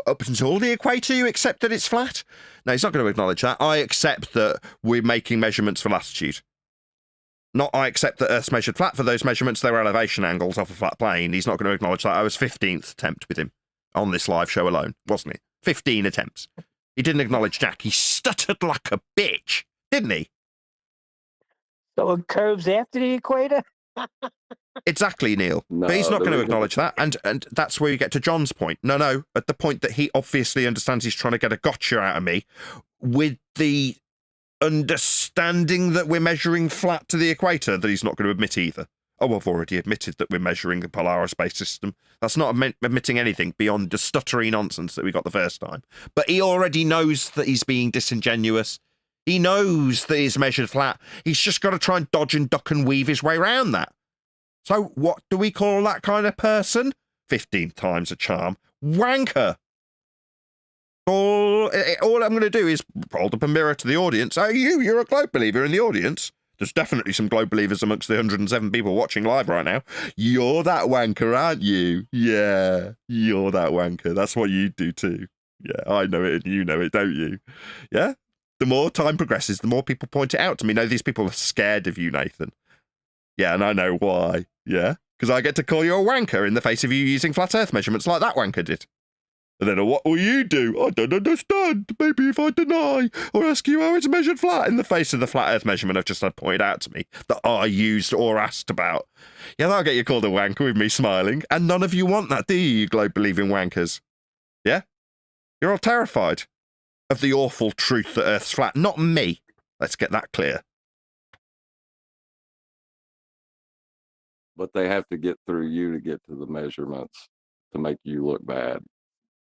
up until the equator you accept that it's flat. No, he's not going to acknowledge that. I accept that we're making measurements for latitude. Not I accept that Earth's measured flat. For those measurements, they were elevation angles off a flat plane. He's not going to acknowledge that. I was 15th attempt with him on this live show alone, wasn't it? 15 attempts. He didn't acknowledge Jack. He stuttered like a bitch, didn't he? So it curves after the equator? Exactly, Neil. No, but he's not going to there acknowledge that. And that's where you get to John's point. No, at the point that he obviously understands he's trying to get a gotcha out of me with the understanding that we're measuring flat to the equator, that he's not going to admit either. Oh, I've already admitted that we're measuring the Polaris-based system. That's not admitting anything beyond the stuttery nonsense that we got the first time. But he already knows that he's being disingenuous. He knows that he's measured flat. He's just got to try and dodge and duck and weave his way around that. So what do we call that kind of person? 15 times a charm. Wanker. All I'm going to do is hold up a mirror to the audience. Oh, you're a globe believer in the audience. There's definitely some globe believers amongst the 107 people watching live right now. You're that wanker, aren't you? Yeah, you're that wanker. That's what you do too. Yeah, I know it and you know it, don't you? Yeah? The more time progresses, the more people point it out to me. No, these people are scared of you, Nathan. Yeah, and I know why. Yeah? Because I get to call you a wanker in the face of you using flat Earth measurements like that wanker did. And then what will you do? I don't understand. Maybe if I deny or ask you how it's measured flat in the face of the flat Earth measurement I've just had pointed out to me that I used or asked about. Yeah, that'll get you called a wanker with me smiling. And none of you want that, do you globe-believing wankers? Yeah? You're all terrified of the awful truth that Earth's flat. Not me. Let's get that clear. But they have to get through you to get to the measurements to make you look bad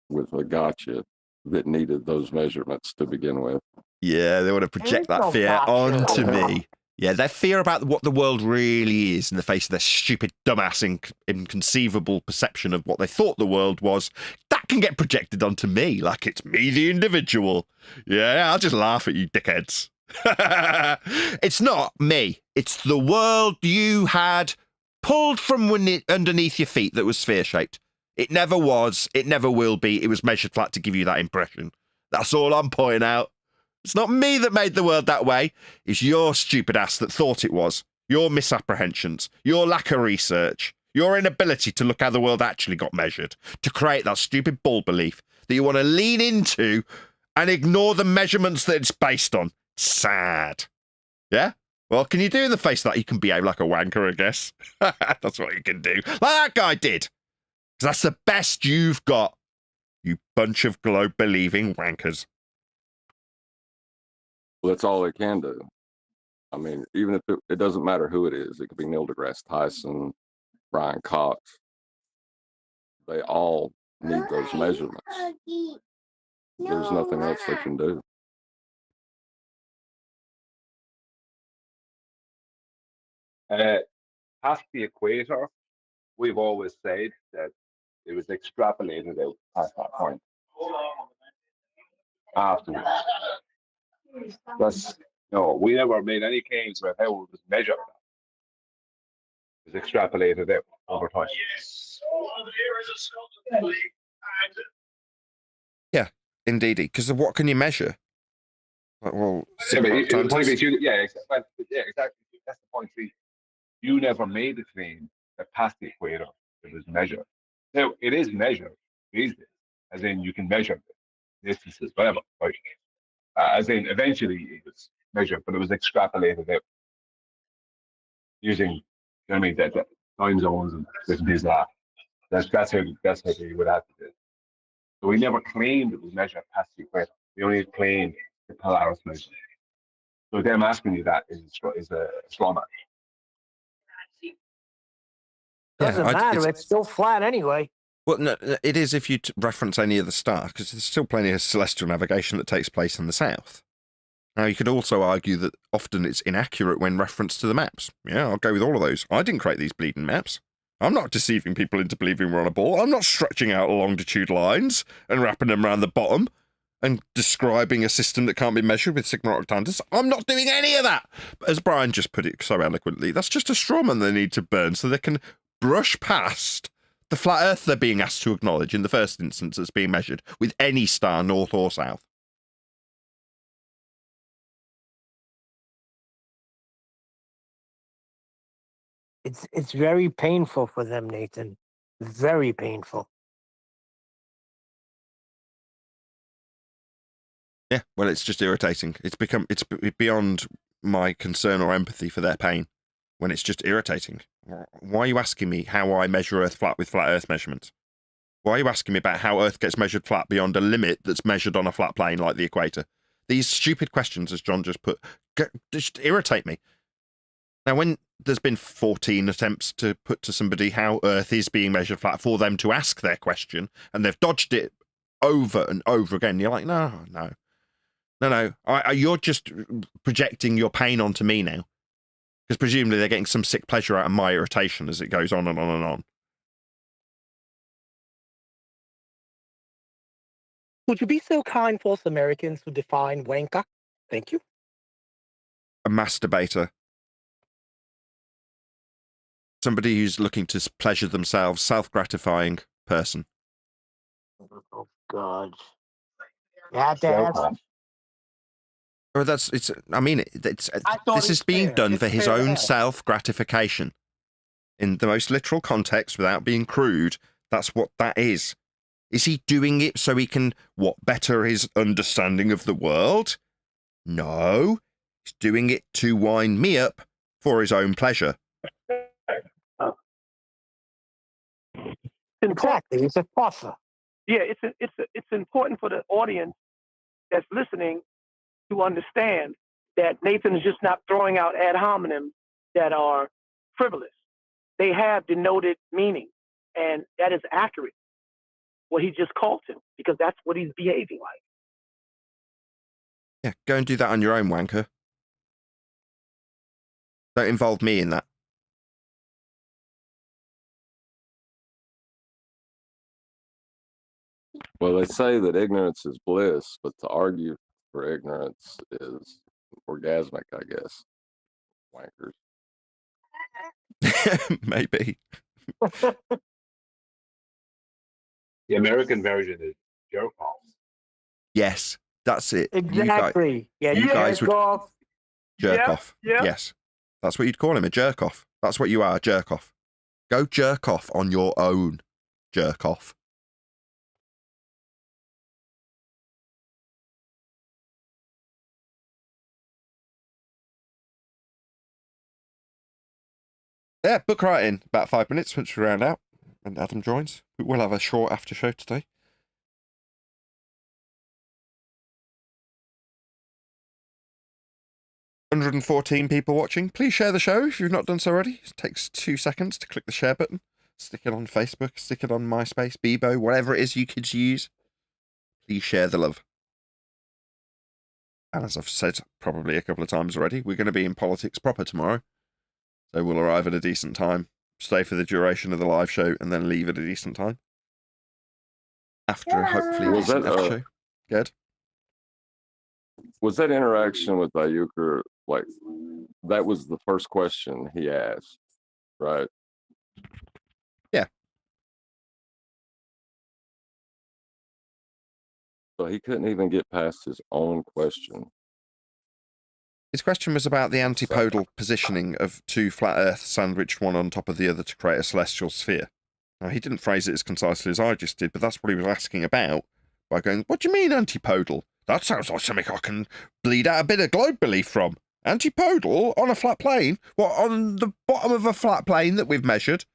with a gotcha that needed those measurements to begin with. Yeah, they want to project that fear onto me. Yeah, their fear about what the world really is in the face of their stupid, dumbass, inconceivable perception of what they thought the world was, that can get projected onto me like it's me, the individual. Yeah, I'll just laugh at you dickheads. It's not me. It's the world you had pulled from underneath your feet that was sphere-shaped. It never was. It never will be. It was measured flat to give you that impression. That's all I'm pointing out. It's not me that made the world that way. It's your stupid ass that thought it was. Your misapprehensions, your lack of research, your inability to look how the world actually got measured, to create that stupid bull belief that you want to lean into and ignore the measurements that it's based on. Sad. Yeah? Well, can you do in the face of that? You can behave like a wanker, I guess. That's what you can do. Like that guy did. Because that's the best you've got, you bunch of globe-believing wankers. Well, that's all they can do. I mean, even if it doesn't matter who it is, it could be Neil deGrasse Tyson, Brian Cox. They all need those measurements. There's nothing else they can do. Past the equator, we've always said that it was extrapolated out past that point. Afterwards. That's, no, we never made any claims about how it was measured. It was extrapolated out over time. Yeah, indeed. Because what can you measure? Like, well, Yeah, but exactly. Yeah, exactly. That's the point. See, you never made the claim that past the equator it was measured. Now it is measured these days, as in you can measure distances, whatever. Right? As in eventually it was measured, but it was extrapolated out using, you know what I mean, that time zones and this and that. That's how you would have to do it. So we never claimed it was measured past the equator. We only claimed the Polaris measure. So them asking you that is a straw man. Doesn't matter. It's still flat anyway. Well, no, it is if you reference any of the stars, because there's still plenty of celestial navigation that takes place in the south. Now, you could also argue that often it's inaccurate when referenced to the maps. Yeah, I'll go with all of those. I didn't create these bleeding maps. I'm not deceiving people into believing we're on a ball. I'm not stretching out longitude lines and wrapping them around the bottom and describing a system that can't be measured with sigma octantis. I'm not doing any of that. But as Brian just put it so eloquently, that's just a straw man they need to burn so they can brush past the flat Earth they're being asked to acknowledge in the first instance as being measured with any star, north or south. It's very painful for them, Nathan. Very painful. Yeah, well, it's just irritating. It's beyond my concern or empathy for their pain when it's just irritating. Why are you asking me how I measure Earth flat with flat Earth measurements? Why are you asking me about how Earth gets measured flat beyond a limit that's measured on a flat plane like the equator? These stupid questions, as John just put, just irritate me. Now, when there's been 14 attempts to put to somebody how Earth is being measured flat for them to ask their question, and they've dodged it over and over again, you're like, no. You're just projecting your pain onto me now. Because presumably they're getting some sick pleasure out of my irritation as it goes on and on and on. Would you be so kind for us Americans to define wanker? Thank you. A masturbator. Somebody who's looking to pleasure themselves, self-gratifying person. Oh, God. You had to ask. Or this is being done for his own self-gratification. In the most literal context, without being crude, that's what that is. Is he doing it so he can, better his understanding of the world? No. He's doing it to wind me up for his own pleasure. Exactly. It's a puffer. Yeah, it's important for the audience that's listening to understand that Nathan is just not throwing out ad hominem that are frivolous. They have denoted meaning, and that is accurate, what he just called him, because that's what he's behaving like. Yeah, go and do that on your own, wanker. Don't involve me in that. Well, they say that ignorance is bliss, but to argue for ignorance is orgasmic, I guess. Wankers. Maybe. The American version is jerk off. Yes, That's it. Exactly. You guys would off. jerk off. yeah. Yes. That's what you'd call him, a jerk off. That's what you are, a jerk off. Go jerk off on your own, jerk off. Yeah, book right in about 5 minutes once we round out and Adam joins. We'll have a short after show today. $114 people watching. Please share the show if you've not done so already. It takes 2 seconds to click the share button. Stick it on Facebook, stick it on MySpace, Bebo, whatever it is you kids use. Please share the love. And as I've said probably a couple of times already, we're going to be in politics proper tomorrow. So we'll arrive at a decent time, stay for the duration of the live show, and then leave at a decent time. After hopefully a decent after show. Good. Was that interaction with Ayuka, like, that was the first question he asked, right? Yeah. So he couldn't even get past his own question. His question was about the antipodal positioning of two flat Earths sandwiched one on top of the other to create a celestial sphere. Now, he didn't phrase it as concisely as I just did, but that's what he was asking about by going, what do you mean antipodal? That sounds like something I can bleed out a bit of globe belief from. Antipodal on a flat plane? What, on the bottom of a flat plane that we've measured?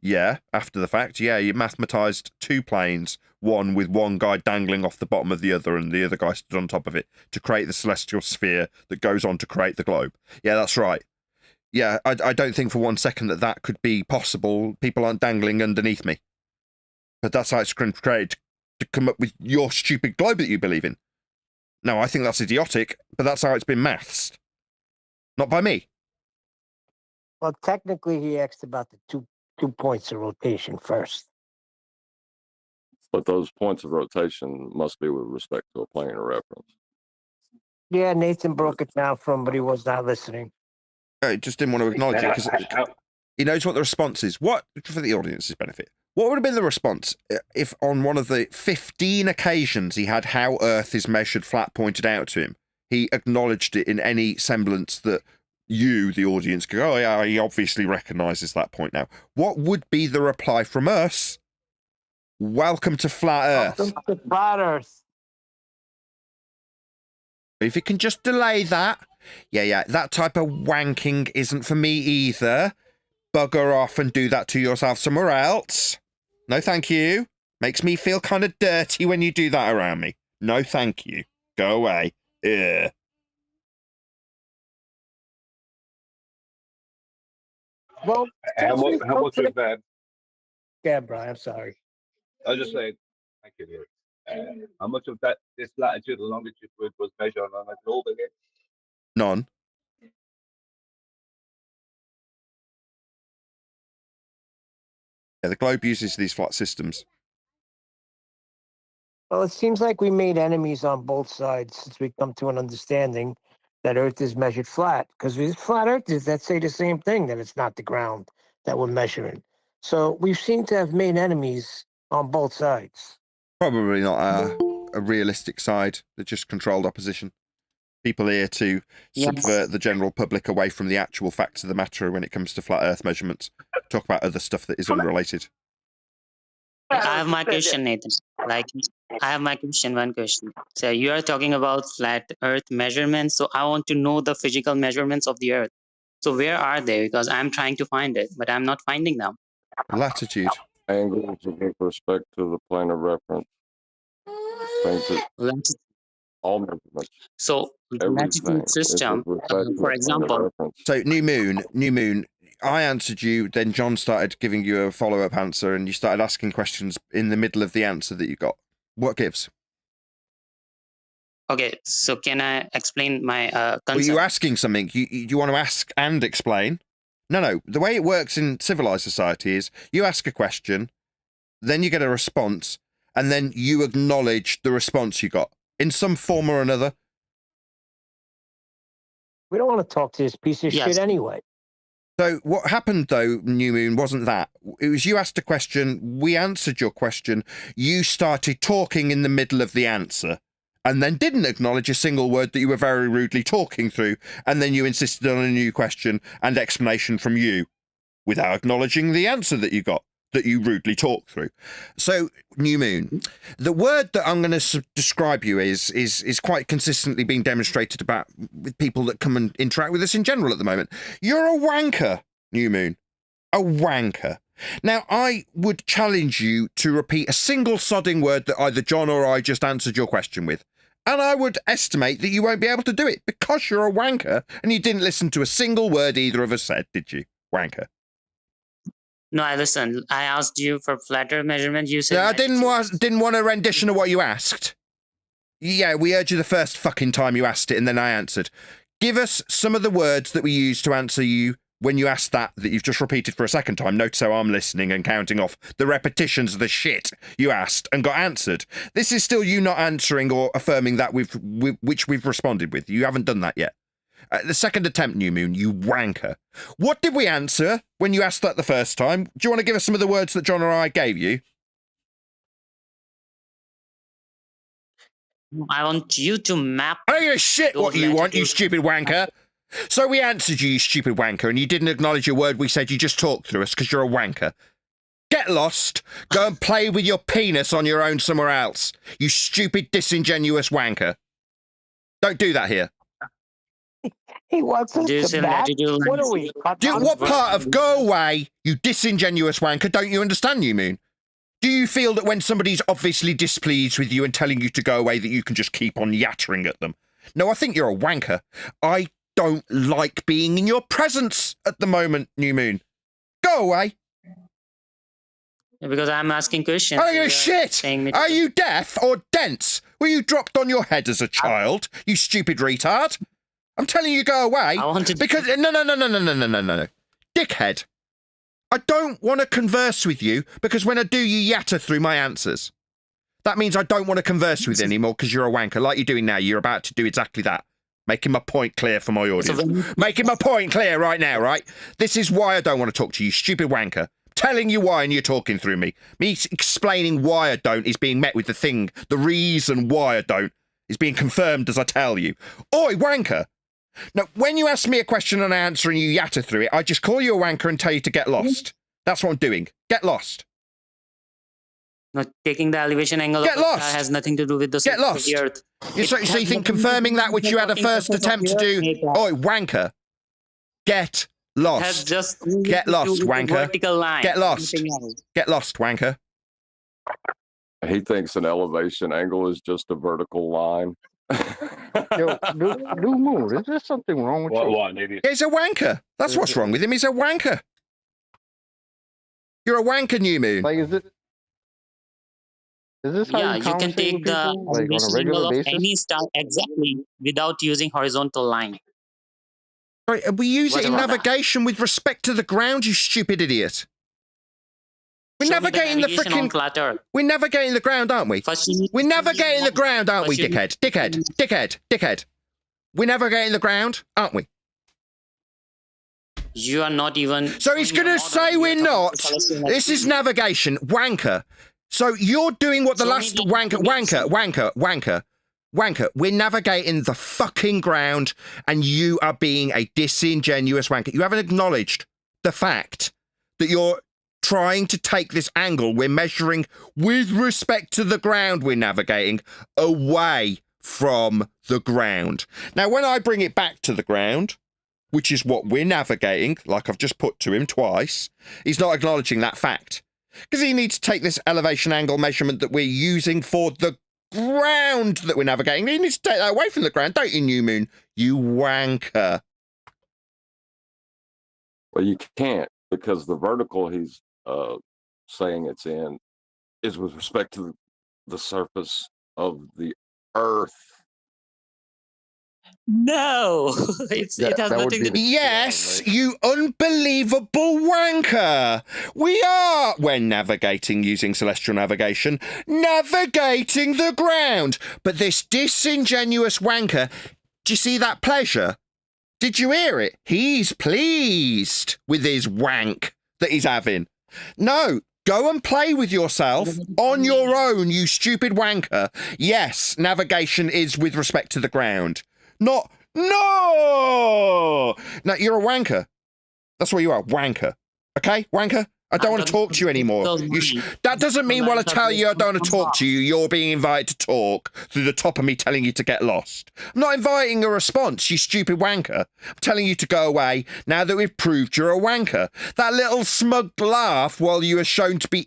Yeah, after the fact, yeah, you mathematised two planes, one with one guy dangling off the bottom of the other and the other guy stood on top of it to create the celestial sphere that goes on to create the globe. Yeah, that's right. Yeah, I don't think for 1 second that that could be possible. People aren't dangling underneath me. But that's how it's created to come up with your stupid globe that you believe in. No, I think that's idiotic, but that's how it's been mathsed. Not by me. Well, technically, he asked about the two points of rotation first. But those points of rotation must be with respect to a plane of reference. Yeah, Nathan broke it down for him, but he was not listening. I just didn't want to acknowledge it because he knows what the response is. What, for the audience's benefit, what would have been the response if on one of the 15 occasions he had how Earth is measured flat pointed out to him, he acknowledged it in any semblance that you, the audience, go, oh yeah, he obviously recognises that point now. What would be the reply from us? Welcome to Flat Earth. Welcome to Flat Earth. If you can just delay that. Yeah, that type of wanking isn't for me either. Bugger off and do that to yourself somewhere else. No, thank you. Makes me feel kind of dirty when you do that around me. No, thank you. Go away. Ugh. Well, how much of that? Yeah, Brian, I'm sorry. I was just saying, thank you, Derek. How much of that, this latitude and longitude was measured on a globe again? None. Yeah, the globe uses these flat systems. Well, it seems like we made enemies on both sides since we come to an understanding that Earth is measured flat. Because with flat Earthers that say the same thing, that it's not the ground that we're measuring. So we seem to have made enemies on both sides. Probably not a realistic side that just controlled opposition. People here to subvert the general public away from the actual facts of the matter when it comes to flat Earth measurements. Talk about other stuff that is unrelated. I have my question, Nathan. Like, I have my question, one question. So you are talking about flat Earth measurements. So I want to know the physical measurements of the Earth. So where are they? Because I'm trying to find it, but I'm not finding them. Latitude. Angles with respect to the plane of reference. Things that, all measurements. So the latitude system, for example. So New Moon, I answered you, then John started giving you a follow-up answer, and you started asking questions in the middle of the answer that you got. What gives? Okay, so can I explain my concept? Well, you're asking something. You want to ask and explain? No. The way it works in civilized society is you ask a question, then you get a response, and then you acknowledge the response you got in some form or another. We don't want to talk to this piece of shit anyway. So what happened, though, New Moon, wasn't that. It was you asked a question, we answered your question, you started talking in the middle of the answer, and then didn't acknowledge a single word that you were very rudely talking through, and then you insisted on a new question and explanation from you without acknowledging the answer that you got, that you rudely talked through. So, New Moon, the word that I'm going to describe you is quite consistently being demonstrated about with people that come and interact with us in general at the moment. You're a wanker, New Moon. A wanker. Now, I would challenge you to repeat a single sodding word that either John or I just answered your question with. And I would estimate that you won't be able to do it because you're a wanker and you didn't listen to a single word either of us said, did you? Wanker. No, I listened. I asked you for flat Earth measurement. You said No, I didn't want a rendition of what you asked. Yeah, we heard you the first fucking time you asked it, and then I answered. Give us some of the words that we used to answer you when you asked that you've just repeated for a second time. Notice how I'm listening and counting off the repetitions of the shit you asked and got answered. This is still you not answering or affirming that which we've responded with. You haven't done that yet. The second attempt, New Moon, you wanker. What did we answer when you asked that the first time? Do you want to give us some of the words that John or I gave you? I want you to map. I don't give a shit what you want, you stupid wanker. So we answered you stupid wanker, and you didn't acknowledge a word we said. You just talked through us because you're a wanker. Get lost. Go and play with your penis on your own somewhere else. You stupid, disingenuous wanker. Don't do that here. He wants us to map. What are we? What part of go away, you disingenuous wanker, don't you understand, New Moon? Do you feel that when somebody's obviously displeased with you and telling you to go away that you can just keep on yattering at them? No, I think you're a wanker. I don't like being in your presence at the moment, New Moon. Go away. Because I'm asking questions. I don't give a shit. Are you deaf or dense? Were you dropped on your head as a child, you stupid retard? I'm telling you, go away. I wanted because no, dickhead. I don't want to converse with you because when I do, you yatter through my answers. That means I don't want to converse with you anymore because you're a wanker, like you're doing now. You're about to do exactly that. Making my point clear for my audience. Making my point clear right now, right? This is why I don't want to talk to you, stupid wanker. Telling you why and you're talking through me. Me explaining why I don't is being met with the reason why I don't is being confirmed as I tell you. Oi, wanker. Now, when you ask me a question and I answer and you yatter through it, I just call you a wanker and tell you to get lost. That's what I'm doing. Get lost. Not taking the elevation angle get of the lost. sky has nothing to do with the get lost. The Earth. So you think confirming that which you had a first attempt to do? Oi, wanker. Get lost. Get lost, wanker. Get lost. Get lost, wanker. He thinks an elevation angle is just a vertical line. Yo, New Moon, is there something wrong with you? He's a wanker. That's what's wrong with him. He's a wanker. You're a wanker, New Moon. Like, is this how you can take the elevation angle of any star exactly without using horizontal line. Right, we use it in navigation with respect to the ground, you stupid idiot. We're navigating the freaking. We're navigating the ground, aren't we? We're navigating the ground, aren't we, dickhead? Dickhead. We're navigating the ground, aren't we? You are not even. So he's going to say we're not. This is navigation, wanker. So you're doing what the last wanker. We're navigating the fucking ground, and you are being a disingenuous wanker. You haven't acknowledged the fact that you're trying to take this angle we're measuring with respect to the ground we're navigating away from the ground. Now, when I bring it back to the ground, which is what we're navigating, like I've just put to him twice, he's not acknowledging that fact. Because he needs to take this elevation angle measurement that we're using for the ground that we're navigating. He needs to take that away from the ground, don't you, New Moon? You wanker. Well, you can't, because the vertical he's saying it's in is with respect to the surface of the Earth. No, it has nothing to do. Yes, you unbelievable wanker. We are, when navigating using celestial navigation, navigating the ground. But this disingenuous wanker, do you see that pleasure? Did you hear it? He's pleased with his wank that he's having. No, Go and play with yourself on your own, you stupid wanker. Yes, navigation is with respect to the ground. Not, no! No, you're a wanker. That's what you are, wanker. Okay, wanker? I don't want to talk to you anymore. That doesn't mean when I tell you I don't want to talk to you, you're being invited to talk through the top of me telling you to get lost. I'm not inviting a response, you stupid wanker. I'm telling you to go away now that we've proved you're a wanker. That little smug laugh while you were shown to be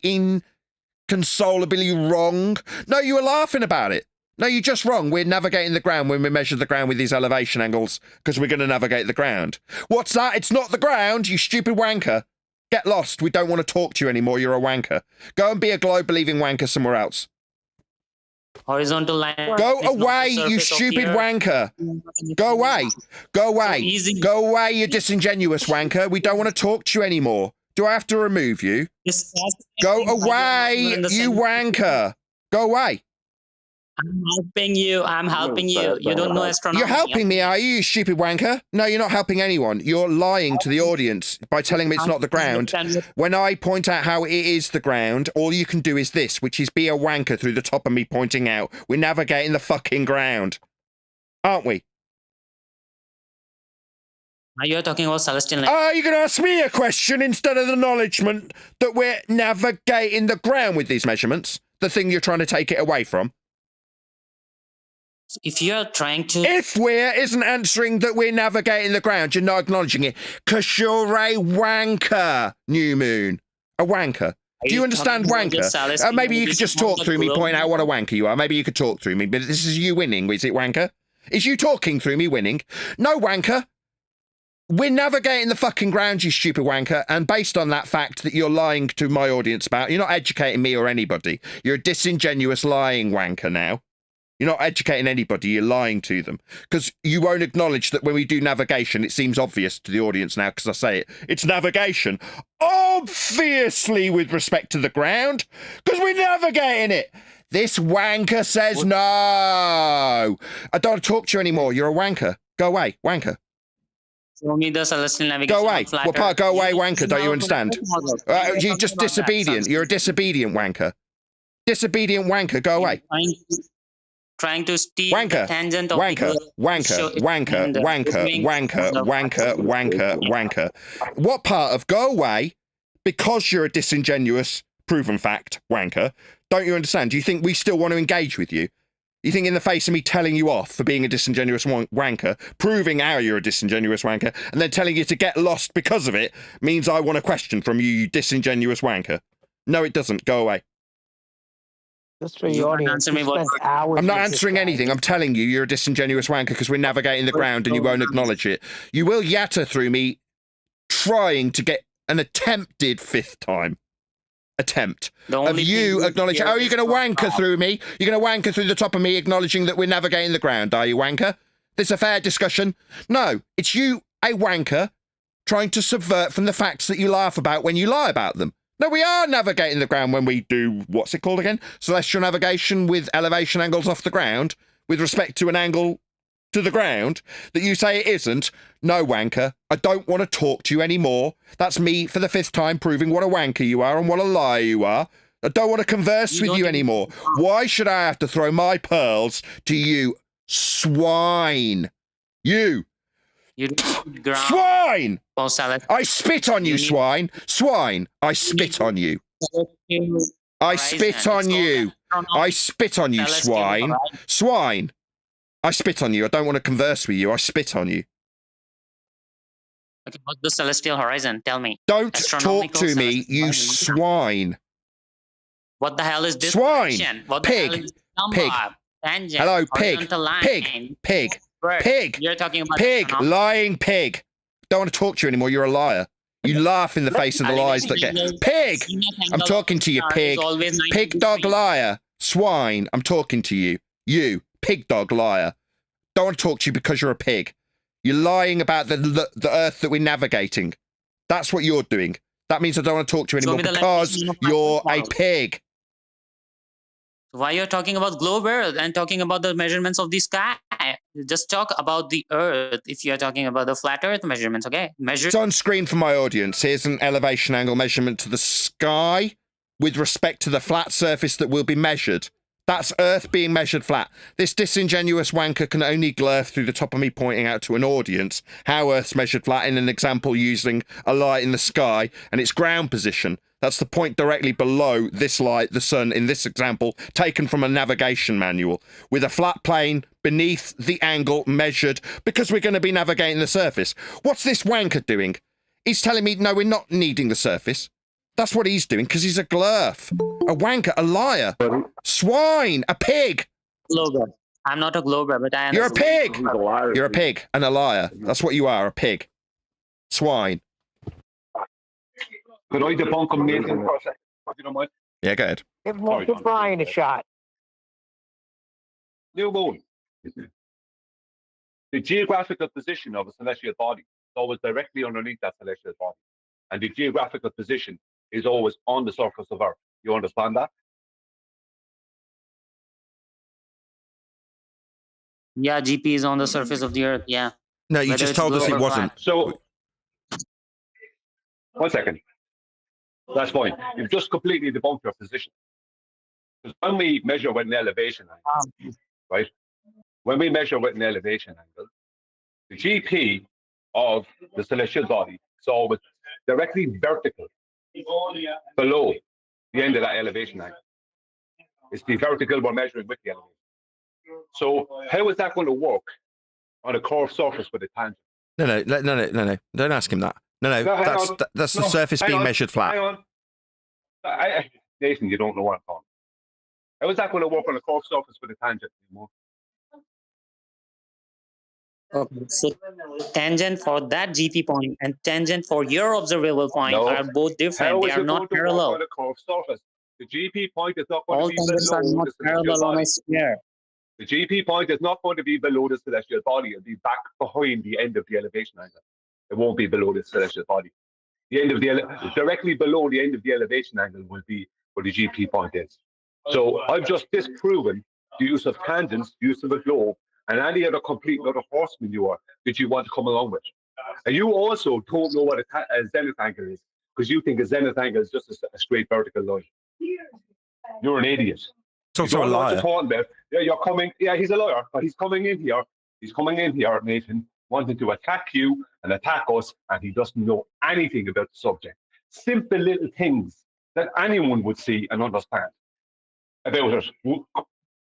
inconsolably wrong. No, you were laughing about it. No, you're just wrong. We're navigating the ground when we measure the ground with these elevation angles because we're going to navigate the ground. What's that? It's not the ground, you stupid wanker. Get lost. We don't want to talk to you anymore. You're a wanker. Go and be a globe-believing wanker somewhere else. Horizontal line. Go away, you stupid wanker. Go away. Go away. Go away, you disingenuous wanker. We don't want to talk to you anymore. Do I have to remove you? Go away, you wanker. Go away. I'm helping you. I'm helping you. You don't know astronomy. You're helping me, are you, you stupid wanker? No, you're not helping anyone. You're lying to the audience by telling me it's not the ground. When I point out how it is the ground, all you can do is this, which is be a wanker through the top of me pointing out. We're navigating the fucking ground. Aren't we? You're talking about celestial. Are you going to ask me a question instead of the acknowledgement that we're navigating the ground with these measurements? The thing you're trying to take it away from? If you're trying to... If we're isn't answering that we're navigating the ground, you're not acknowledging it. Because you're a wanker, New Moon. A wanker. Do you understand wanker? Maybe you could just talk through me, point out what a wanker you are. Maybe you could talk through me, but this is you winning, is it, wanker? Is you talking through me winning? No, wanker. We're navigating the fucking ground, you stupid wanker, and based on that fact that you're lying to my audience about, you're not educating me or anybody. You're a disingenuous lying wanker now. You're not educating anybody, you're lying to them. Because you won't acknowledge that when we do navigation, it seems obvious to the audience now, because I say it. It's navigation. Obviously with respect to the ground, because we're navigating it. This wanker says no. I don't want to talk to you anymore. You're a wanker. Go away, wanker. Show me the celestial navigation. Go away. What part? Go away, wanker. Don't you understand? You're just disobedient. You're a disobedient wanker. Disobedient wanker. Go away. Trying to steal the tangent of wanker. What part of go away, because you're a disingenuous, proven fact, wanker, don't you understand? Do you think we still want to engage with you? You think in the face of me telling you off for being a disingenuous wanker, proving how you're a disingenuous wanker, and then telling you to get lost because of it, means I want a question from you, you disingenuous wanker? No, it doesn't. Go away. Just for the audience, I'm not answering anything. I'm telling you, you're a disingenuous wanker because we're navigating the ground and you won't acknowledge it. You will yatter through me trying to get an attempted fifth time. Attempt of you acknowledging. Oh, you're going to wanker through me? You're going to wanker through the top of me acknowledging that we're navigating the ground, are you, wanker? This a fair discussion? No, it's you, a wanker, trying to subvert from the facts that you laugh about when you lie about them. No, we are navigating the ground when we do, what's it called again? Celestial navigation with elevation angles off the ground, with respect to an angle to the ground, that you say it isn't. No, wanker, I don't want to talk to you anymore. That's me for the fifth time proving what a wanker you are and what a liar you are. I don't want to converse with you anymore. Why should I have to throw my pearls to you, swine? You. Swine! I spit on you, swine. Swine, I spit on you. I spit on you. I spit on you, swine. Swine. I spit on you. I don't want to converse with you. I spit on you. Okay, what's the celestial horizon? Tell me. Don't talk to me, you swine. What the hell is this? Swine. What pig. The hell is pig. Tangent, hello, pig. Line. Pig. Pig. Pig. You're talking about pig. Lying pig. Don't want to talk to you anymore. You're a liar. You laugh in the face of the lies that get. Pig. I'm talking to you, pig. Pig, dog, liar. Swine. I'm talking to you. You. Pig, dog, liar. Don't want to talk to you because you're a pig. You're lying about the earth that we're navigating. That's what you're doing. That means I don't want to talk to you anymore because you're a pig. Why you're talking about globe earth and talking about the measurements of the sky? Just talk about the earth if you're talking about the flat earth measurements, okay? It's on screen for my audience. Here's an elevation angle measurement to the sky. with respect to the flat surface that will be measured. That's Earth being measured flat. This disingenuous wanker can only glare through the top of me pointing out to an audience how Earth's measured flat in an example using a light in the sky and its ground position. That's the point directly below this light, the sun, in this example, taken from a navigation manual, with a flat plane beneath the angle measured because we're going to be navigating the surface. What's this wanker doing? He's telling me, no, we're not needing the surface. That's what he's doing, because he's a glurf, a wanker, a liar, swine, a pig. Glober. I'm not a glober, but I am. You're a pig. You're a pig and a liar. That's what you are, a pig. Swine. Could I debunk him, Nathan, for a second? If you don't mind. Yeah, go ahead. Give Brian a shot. New moon. The geographical position of a celestial body is always directly underneath that celestial body. And the geographical position is always on the surface of Earth. You understand that? Yeah, GP is on the surface of the Earth. Yeah. No, you just told us it wasn't. So, 1 second. That's fine. You've just completely debunked your position. Because when we measure with an elevation angle, right? When we measure with an elevation angle, the GP of the celestial body is always directly vertical below the end of that elevation angle. It's the vertical we're measuring with the elevation. So how is that going to work on a curved surface with a tangent? No. Don't ask him that. No, that's the surface being measured flat. Hang on. Nathan, you don't know what I'm talking. How is that going to work on a curved surface with a tangent anymore? Okay, so tangent for that GP point and tangent for your observable point are both different. They are not parallel. On a curved surface? The GP point is not going All to be tangents below are not the parallel celestial on body. a sphere. The GP point is not going to be below the celestial body. It'll be back behind the end of the elevation angle. It won't be below the celestial body. The end of the directly below the end of the elevation angle will be where the GP point is. So I've just disproven the use of tangents, the use of a globe, and any other complete other horse manure that you want to come along with. And you also don't know what a zenith angle is, because you think a zenith angle is just a straight vertical line. You're an idiot. It's also a liar. Yeah, you're coming. Yeah, he's a liar, but he's coming in here. He's coming in here, Nathan, wanting to attack you and attack us, and he doesn't know anything about the subject. Simple little things that anyone would see and understand about it. You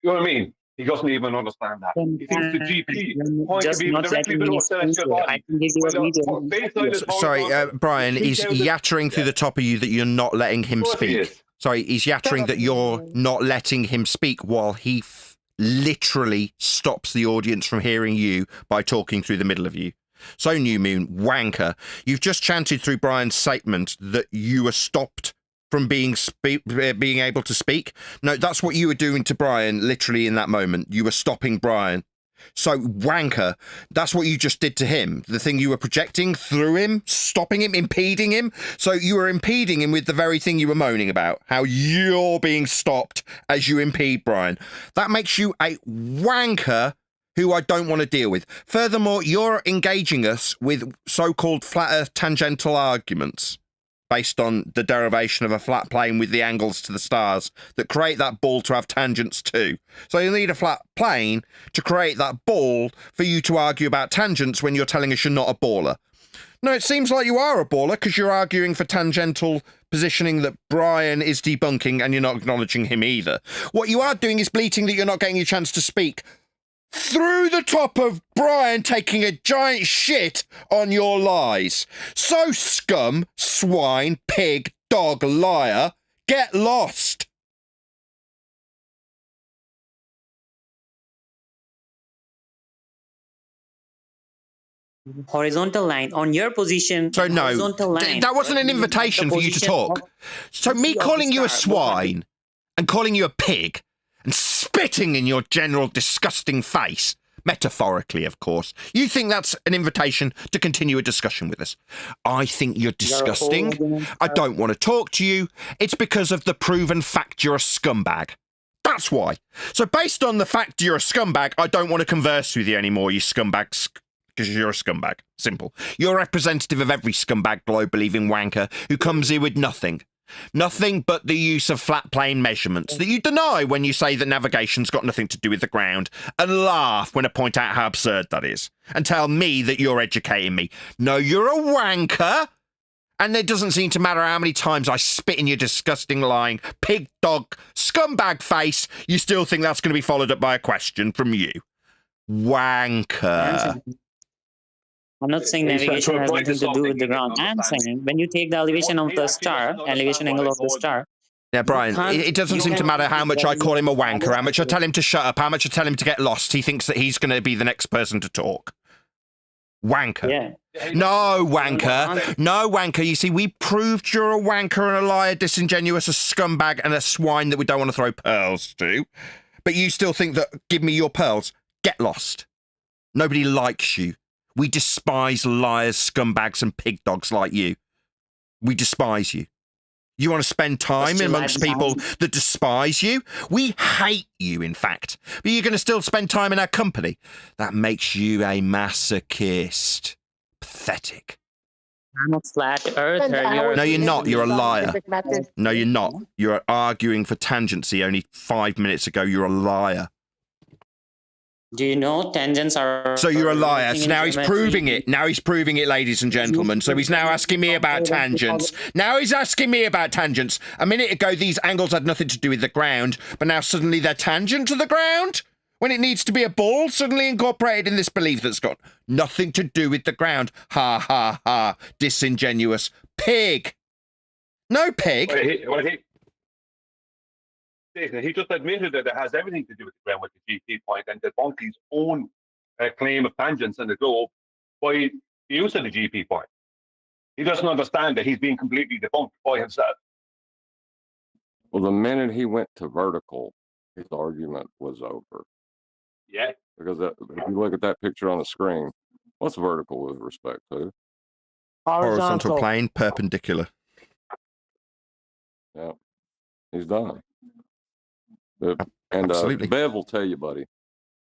know what I mean? He doesn't even understand that. He thinks the GP point to be directly below celestial body. Sorry, Brian, he's yattering through the top of you that you're not letting him speak. Sorry, he's yattering that you're not letting him speak while he literally stops the audience from hearing you by talking through the middle of you. So, New Moon, wanker, you've just chanted through Brian's statement that you were stopped from being able to speak. No, that's what you were doing to Brian literally in that moment. You were stopping Brian. So, wanker, that's what you just did to him. The thing you were projecting through him, stopping him, impeding him. So you were impeding him with the very thing you were moaning about, how you're being stopped as you impede Brian. That makes you a wanker who I don't want to deal with. Furthermore, you're engaging us with so-called flat earth tangential arguments based on the derivation of a flat plane with the angles to the stars that create that ball to have tangents too. So you need a flat plane to create that ball for you to argue about tangents when you're telling us you're not a baller. No, it seems like you are a baller because you're arguing for tangential positioning that Brian is debunking and you're not acknowledging him either. What you are doing is bleating that you're not getting your chance to speak through the top of Brian taking a giant shit on your lies. So, scum, swine, pig, dog, liar, get lost. Horizontal line on your position. So no, line, that wasn't an invitation for you to talk. So me calling you a swine and calling you a pig and spitting in your general disgusting face, metaphorically, of course, you think that's an invitation to continue a discussion with us. I think you're disgusting. I don't want to talk to you. It's because of the proven fact you're a scumbag. That's why. So based on the fact you're a scumbag, I don't want to converse with you anymore, you scumbags. Because you're a scumbag. Simple. You're representative of every scumbag, globe-believing wanker who comes here with nothing. Nothing but the use of flat plane measurements that you deny when you say that navigation's got nothing to do with the ground, and laugh when I point out how absurd that is, and tell me that you're educating me. No, you're a wanker, and it doesn't seem to matter how many times I spit in your disgusting lying pig dog scumbag face, you still think that's going to be followed up by a question from you. Wanker. I'm not saying navigation has nothing to do with the ground. I'm saying when you take the elevation of the star, elevation angle of the star. Yeah, Brian, it doesn't seem to matter how much I call him a wanker, how much I tell him to shut up, how much I tell him to get lost. He thinks that he's going to be the next person to talk. Wanker. Yeah. No, wanker. No, wanker. You see, we proved you're a wanker and a liar, disingenuous, a scumbag, and a swine that we don't want to throw pearls to. But you still think that, give me your pearls. Get lost. Nobody likes you. We despise liars, scumbags, and pig dogs like you. We despise you. You want to spend time amongst people that despise you? We hate you, in fact. But you're going to still spend time in our company. That makes you a masochist. Pathetic. I'm a flat earther. No, you're not. You're a liar. No, you're not. You're arguing for tangency only 5 minutes ago. You're a liar. Do you know tangents are... So you're a liar. So now he's proving it. Now he's proving it, ladies and gentlemen. So he's now asking me about tangents. Now he's asking me about tangents. A minute ago, these angles had nothing to do with the ground, but now suddenly they're tangent to the ground? When it needs to be a ball suddenly incorporated in this belief that's got nothing to do with the ground. Ha, ha, ha. Disingenuous pig. No pig. He just admitted that it has everything to do with the ground with the GP point and Debunking's own claim of tangents in the globe by the use of the GP point. He doesn't understand that he's being completely debunked by himself. Well, the minute he went to vertical, his argument was over. Yeah. Because if you look at that picture on the screen, what's vertical with respect to? Horizontal plane, perpendicular. Yeah. He's done. And Absolutely. Bev will tell you, buddy,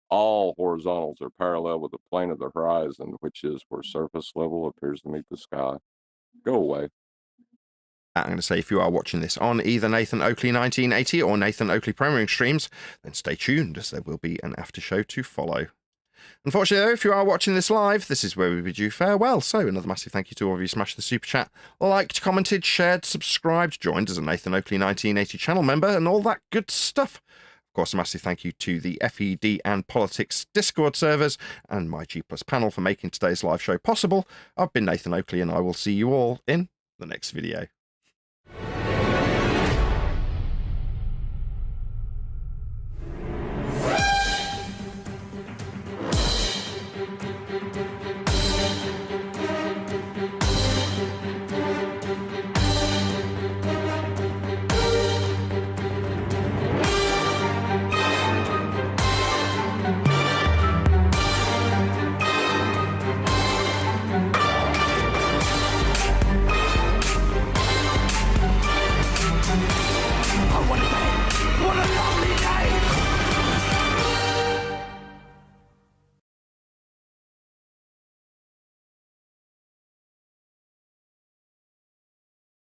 all horizontals are parallel with the plane of the horizon, which is where surface level appears to meet the sky. Go away. I'm going to say if you are watching this on either Nathan Oakley 1980 or Nathan Oakley Premiering streams, then stay tuned as there will be an after show to follow. Unfortunately, though, if you are watching this live, this is where we bid you farewell. So another massive thank you to all of you smashed the super chat, liked, commented, shared, subscribed, joined as a Nathan Oakley 1980 channel member, and all that good stuff. Of course, a massive thank you to the FED and Politics Discord servers and my G+ panel for making today's live show possible. I've been Nathan Oakley, and I will see you all in the next video.